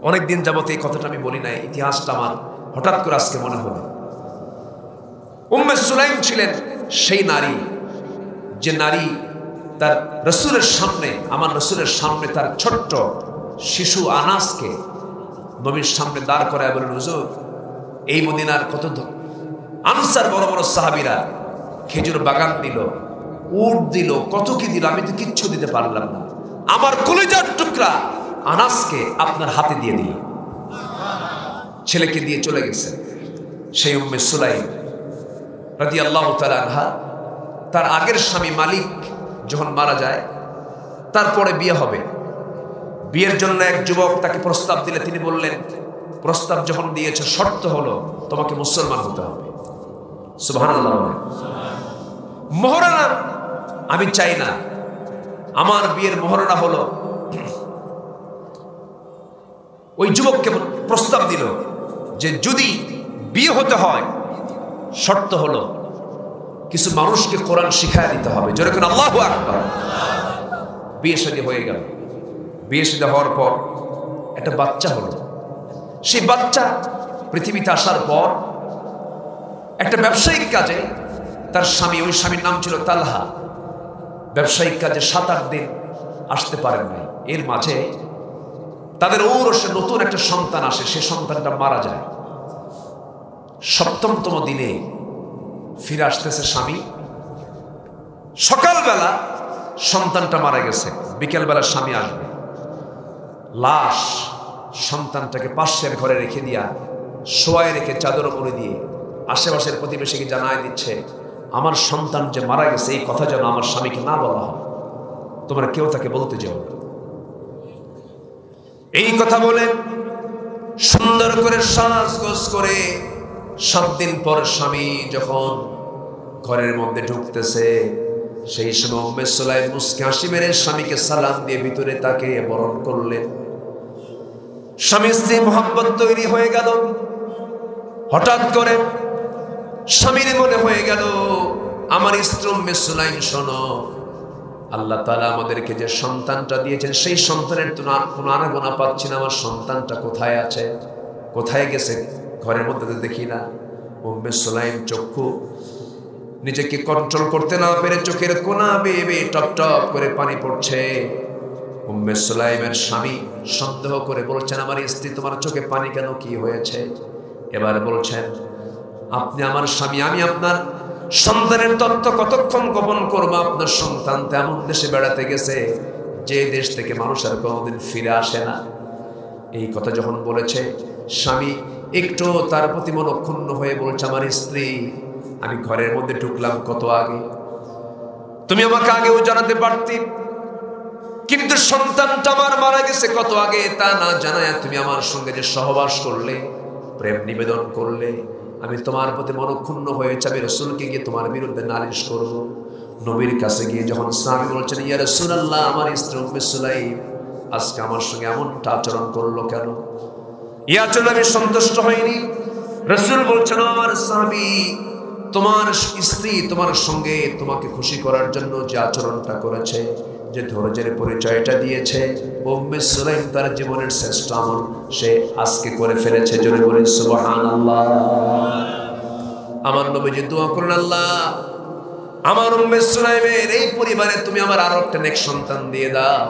অনেকদিন যাবত এই কথাটা আমি বলি নাই, ইতিহাসটা আমার হঠাৎ করে আজকে মনে হলো। উম্মে সুলাইম ছিলেন সেই নারী, যে নারী তার রসুলের সামনে, আমার রসুলের সামনে তার ছোট্ট শিশু আনাসকে নবীর সামনে দাঁড় করায় বলেন, হুজুর এই মদিনার কত আনসার বড় বড় সাহাবীরা খেজুর বাগান দিল, উট দিল, কত কি দিল, আমি তো কিচ্ছু দিতে পারলাম না। আমার কলিজার টুকরা আনাসকে আপনার হাতে দিয়ে দিল। ছেলেকে দিয়ে চলে গেছে। সেই উম্মে সুলাইম রাদিয়াল্লাহু তাআলা আনহা, তার আগের স্বামী মালিক যখন মারা যায়, তারপরে বিয়ে হবে। বিয়ের জন্য এক যুবক তাকে প্রস্তাব দিলে তিনি বললেন, প্রস্তাব যখন দিয়েছে শর্ত হলো তোমাকে মুসলমান হতে হবে। সুবহানাল্লাহ। মহরানা আমি চাই না, আমার বিয়ের মহরানা হলো। ওই যুবককে প্রস্তাব দিল যে যদি বিয়ে হতে হয় শর্ত হলো কিছু মানুষকে কোরআন শিখায় দিতে হবে। জোরে করে আল্লাহু আকবার। বিয়ে শাদী হয়ে গেল। বিয়ে শাদী হওয়ার পর একটা বাচ্চা হলো। সেই বাচ্চা পৃথিবীতে আসার পর একটা ব্যবসায়িক কাজে তার স্বামী, ওই স্বামীর নাম ছিল তালহা, ব্যবসায়িক কাজে 7-8 দিন আসতে পারেন নাই। এর মাঝে তাদের ঔরসে নতুন একটা সন্তান আসে, সে সন্তানটা মারা যায়। 7তম দিনে ফিরে আসতেছে স্বামী। সকালবেলা সন্তানটা মারা গেছে, বিকেলবেলা স্বামী আসবে। লাশ সন্তানটাকে পাশের ঘরে রেখে দিয়া, শোয়ায় রেখে চাদর মুড়ি দিয়ে আশেপাশের প্রতিবেশীকে জানায় দিচ্ছে, আমার সন্তান যে মারা গেছে এই কথা যেন আমার স্বামীকে না বলা হয়, তোমরা কেউ তাকে বলতে যাও। এই কথা বলে সুন্দর করে সাজগোজ করে 7 দিন পর স্বামী যখন ঘরের মধ্যে ঢুকতেছে, সেই সময় উম্মে সুলাইম মুস্কি হাসি মেরে স্বামীকে সালাম দিয়ে ভিতরে তাকে বরণ করলেন। স্বামী স্ত্রী মহব্বত তৈরি হয়ে গেল। হঠাৎ করে স্বামীর মনে হয়ে গেল, আমার স্ত্রী উম্মে সুলাইম শোনো, আল্লাহ তাআলা আমাদেরকে যে সন্তানটা দিয়েছেন সেই সন্তানের তো কোনো আনাগোনা পাচ্ছি না। আমার সন্তানটা কোথায় আছে, কোথায় গেছে, ঘরের মধ্যে তো দেখি না। উম্মে সুলাইম চক্ষু নিজেকে কন্ট্রোল করতে না পেরে চোখের কোনা বেয়ে বেয়ে টপ টপ করে পানি পড়ছে। উম্মে সুলাইমের স্বামী সন্দেহ করে বলছেন, আমার স্ত্রী, তোমার চোখে পানি কেন, কি হয়েছে? এবার বলছেন, আপনি আমার স্বামী, আমি আপনার সন্তানের তথ্য কতক্ষণ গোপন করবো? আপনার সন্তান তেমন দেশে বেড়াতে গেছে যে দেশ থেকে মানুষ আর কোনোদিন ফিরে আসে না। এই কথা যখন বলেছে, স্বামী একটু তার প্রতি মনক্ষুণ্ণ হয়ে বলছে, আমার স্ত্রী, আমি ঘরের মধ্যে ঢুকলাম কত আগে, তুমি আমাকে আগেও জানাতে পারতে, কিন্তু সন্তানটা আমার মারা গেছে কত আগে তা না জানায় তুমি আমার সঙ্গে যে সহবাস করলে, প্রেম নিবেদন করলে, আমি তোমার প্রতি মনক্ষুণ্ণ হয়েছে, আমি রাসূলকে গিয়ে তোমার বিরুদ্ধে নালিশ করব। নবীর কাছে গিয়ে যখন সাহাবী বলছেন, ইয়া রাসূলুল্লাহ, আমার স্ত্রী উম্মে সুলাইম আজকে আমার সঙ্গে এমনটা আচরণ করলো কেন? ইয়া আচরণ আমি সন্তুষ্ট হইনি। রাসূল বলছেন, আমার সাহাবী, তোমার স্ত্রী তোমার সঙ্গে তোমাকে খুশি করার জন্য যে আচরণটা করেছে, যে ধৈর্যের পরিচয়টা দিয়েছে, উম্মে সুলাইম তার জীবনের শ্রেষ্ঠ আমল সে আজকে করে ফেলেছে। জোরে বলেন সুবহানাল্লাহ। আমার নবীজি দোয়া করেন, আল্লাহ আমার উম্মে সুলাইমের এই পরিবারে তুমি আমার আরো একটা নেক সন্তান দিয়ে দাও।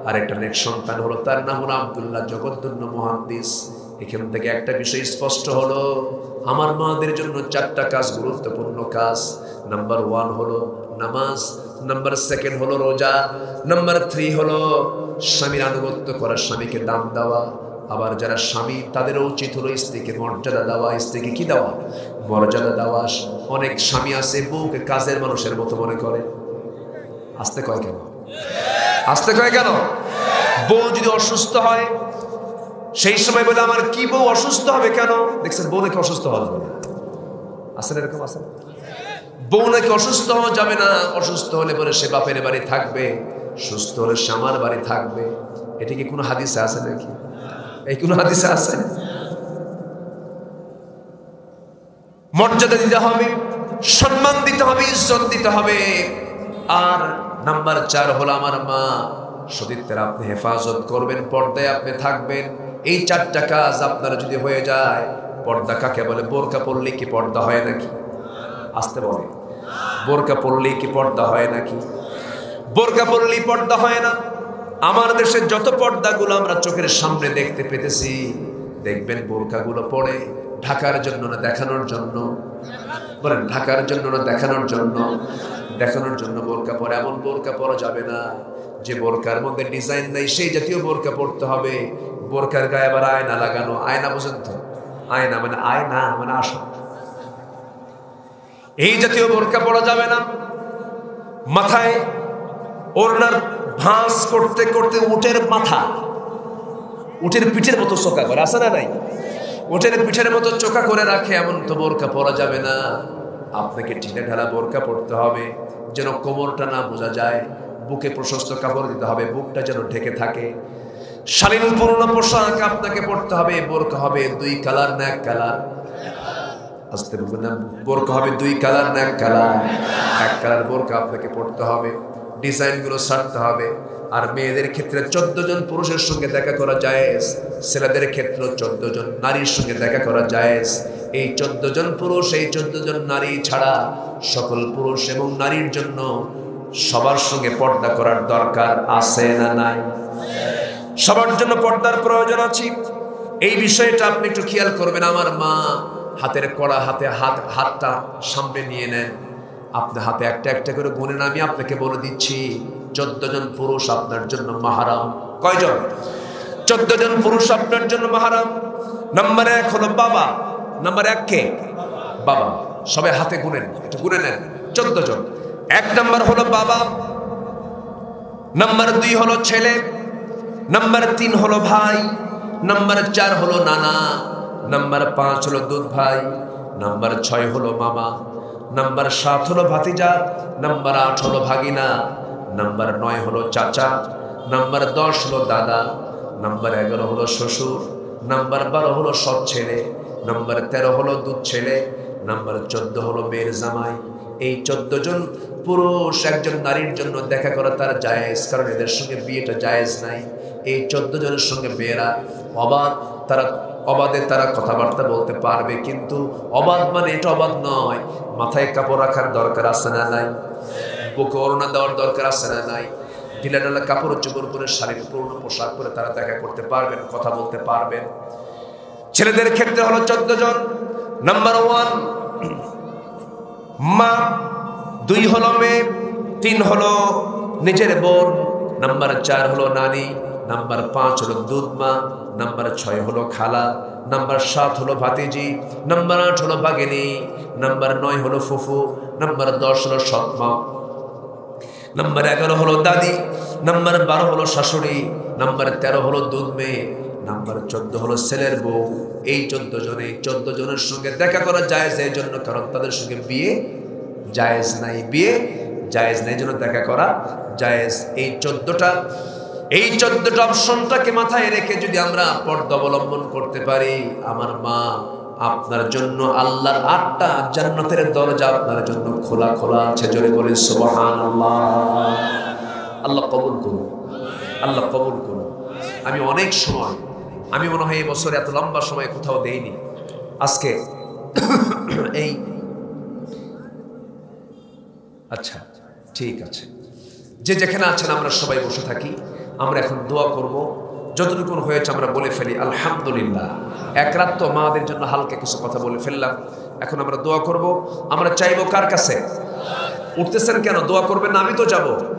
আরেকটা নেক সন্তান হলো, তার নাম হলো আব্দুল্লাহ, জগদ্দন্য মুহাদ্দিস। এখান থেকে একটা বিষয় স্পষ্ট হলো, আমার মাদের জন্য 4টা কাজ গুরুত্বপূর্ণ কাজ। নাম্বার 1 হলো নামাজ, নাম্বার 2 হলো রোজা, নাম্বার 3 হলো স্বামীর আনুগত্য করা, স্বামীকে দাম দেওয়া। আবার যারা স্বামী তাদেরও উচিত হলো স্ত্রীকে মর্যাদা দেওয়া। স্ত্রীকে কি দেওয়া? মর্যাদা দেওয়া। অনেক স্বামী আছে বউকে কাজের মানুষের মতো মনে করে। আসতে কয় কেন? আসতে কয় কেন? বউ যদি অসুস্থ হয় সেই সময় বলে, আমার কি বউ অসুস্থ হবে কেন? দেখছেন, বউ নাকি অসুস্থ হওয়া যাবে না। আসেন, এরকম আসেন, বউ নাকি অসুস্থ হওয়া যাবে না। অসুস্থ হলে বলে সে বাপের বাড়ি থাকবে, সুস্থ হলে সে আমার বাড়ি থাকবে। এটি কি কোনো হাদিসে আছে নাকি? এই কোনো হাদিসে আছে? মর্যাদা দিতে হবে, সম্মান দিতে হবে, ইজ্জত দিতে হবে। আর নাম্বার 4 হলো আমার মা, সতীত্বের আপনি হেফাজত করবেন, পর্দায় আপনি থাকবেন। এই 4টা কাজ আপনার যদি হয়ে যায়, পর্দা কাকে বলে? বোরকা পরলে কি পর্দা হয় নাকি? আসতে বলে, বোরকা পরলে কি পর্দা হয় নাকি? বোরকা পরলেই পর্দা হয় না। আমার দেশের যত পর্দাগুলো আমরা চোখের সামনে দেখতে পেতেছি, দেখবেন বোরকাগুলো পরে ঢাকার জন্য না দেখানোর জন্য? বলেন, ঢাকার জন্য না দেখানোর জন্য? দেখানোর জন্য বোরকা পরে। এমন বোরকা পরা যাবে না যে বোরকার মধ্যে ডিজাইন নাই, সেই জাতীয় বোরকা পরতে হবে। বোরকার গায়ে আবার আয়না লাগানো। আয়না বুঝেন তো? আয়না মানে আয়না মানে আসল। এই জাতীয় বোরকা পরা যাবে না। মাথায় ওড়নার ভাঁজ করতে করতে উটের মাথা, উটের পিঠের মতো চোখা করে, আছে না নাই? উটের পিঠের মতো চোখা করে রাখে, এমন তো বোরকা পরা যাবে না। আপনাকে ঢিলে ঢালা বোরকা পরতে হবে, যেন কোমরটা না বোঝা যায়। বুকে প্রশস্ত কাপড় দিতে হবে, বুকটা যেন ঢেকে থাকে। শালীনপূর্ণ পোশাক আপনাকে পরতে হবে। বোরকা হবে 2 কালার না 1 কালার? আসতে বলবেন না, বোরকা হবে 2 কালার না 1 কালার? 1 কালার বোরকা আপনাকে পরতে হবে। ডিজাইনগুলো ছাড়তে হবে। আর মেয়েদের ক্ষেত্রে 14 জন পুরুষের সঙ্গে দেখা করা জায়েজ, ছেলেদের ক্ষেত্রে 14 জন নারীর সঙ্গে দেখা করা জায়েজ। এই 14 জন পুরুষ, এই 14 জন নারী ছাড়া সকল পুরুষ এবং নারীর জন্য সবার সঙ্গে পর্দা করার দরকার আছে না নাই? সবার জন্য পর্দার প্রয়োজন আছে। এই বিষয়টা আপনি একটু খেয়াল করবেন। আমার মা হাতের কড়া, হাতটা সামনে নিয়ে নেন, আপনি হাতে একটা একটা করে গুনেন। আমি আপনাকে বলে দিচ্ছি, 14 জন পুরুষ আপনার জন্য মাহারাম। কয়জন? 14 জন পুরুষ আপনার জন্য মাহারাম। নাম্বার 1 হলো বাবা। নাম্বার 1 কে? বাবা। সবাই হাতে গুনেন, একটু গুনে নেন, 14 জন। 1 নাম্বার হলো বাবা, নাম্বার 2 হলো ছেলে, নাম্বার 3 হলো ভাই, নাম্বার 4 হলো নানা, নাম্বার 5 হলো দুধ ভাই, নাম্বার 6 হলো মামা, নাম্বার 7 হলো ভাতিজা, নাম্বার 8 হলো ভাগিনা, নাম্বার 9 হলো চাচা, নাম্বার 10 হলো দাদা, নাম্বার 11 হলো শ্বশুর, নাম্বার 12 হলো সৎ ছেলে, নাম্বার 13 হলো দুধ ছেলে, নাম্বার 14 হলো মেয়ের জামাই। এই 14 জন পুরুষ একজন নারীর জন্য দেখা করা তার জায়েজ, কারণ এদের সঙ্গে বিয়েটা জায়েজ নাই। এই 14 জনের সঙ্গে মেয়েরা অবাধ, অবাধে তারা কথাবার্তা বলতে পারবে, কিন্তু অবাধ মানে এটা অবাধ নয়। মাথায় কাপড় রাখার দরকার আছে না নাই? বুকে ওড়না দেওয়ার দরকার আছে না নাই? ঢিলাঢালা কাপড় চোপড় পরে শাড়ির পূর্ণ পোশাক পরে তারা দেখা করতে পারবেন, কথা বলতে পারবেন। ছেলেদের ক্ষেত্রে হলো 14 জন। নাম্বার 1 মা, 2 হলো মেয়ে, 3 হলো নিজের বোন, নাম্বার 4 হলো নানি, নাম্বার 5 হলো দুধমা, নাম্বার 6 হলো খালা, নাম্বার 7 হলো ভাতিজি, নাম্বার 8 হলো ভাগিনী, নাম্বার 9 হলো ফুফু, নাম্বার 10 হলো সৎমা, নাম্বার 11 হলো দাদি, নাম্বার 12 হলো শাশুড়ি, নাম্বার 13 হলো দুধ মেয়ে, নাম্বার 14 হলো ছেলের বউ। এই 14 জনের সঙ্গে দেখা করা জায়েজ এই জন্য, কারণ তাদের সঙ্গে বিয়ে জায়েজ নাই, বিয়ে জায়েজ নাই, জন্য দেখা করা জায়েজ। এই 14টা অপশনটাকে মাথায় রেখে যদি আমরা পর্দা অবলম্বন করতে পারি, আমার মা আপনার জন্য আল্লাহর 8টা জান্নাতের দরজা আপনার জন্য খোলা খোলা আছে। জোরে বলে সুবহানাল্লাহ। আল্লাহ কবুল করুন, আল্লাহ কবুল করুন। আমি অনেক সময়, আমি মনে হয় এই বছর এত লম্বা সময় কোথাও দেইনি। আজকে এই আচ্ছা ঠিক আছে, যে যেখানে আছেন আমরা সবাই বসে থাকি। আমরা এখন দোয়া করব, যতটুকু হয়েছে আমরা বলে ফেলি আলহামদুলিল্লাহ। এক রাত তো মাদের জন্য হালকা কিছু কথা বলে ফেললাম, এখন আমরা দোয়া করব। আমরা চাইবো কার কাছে? উঠতেছেন কেন? দোয়া করবেন না? আমি তো যাব।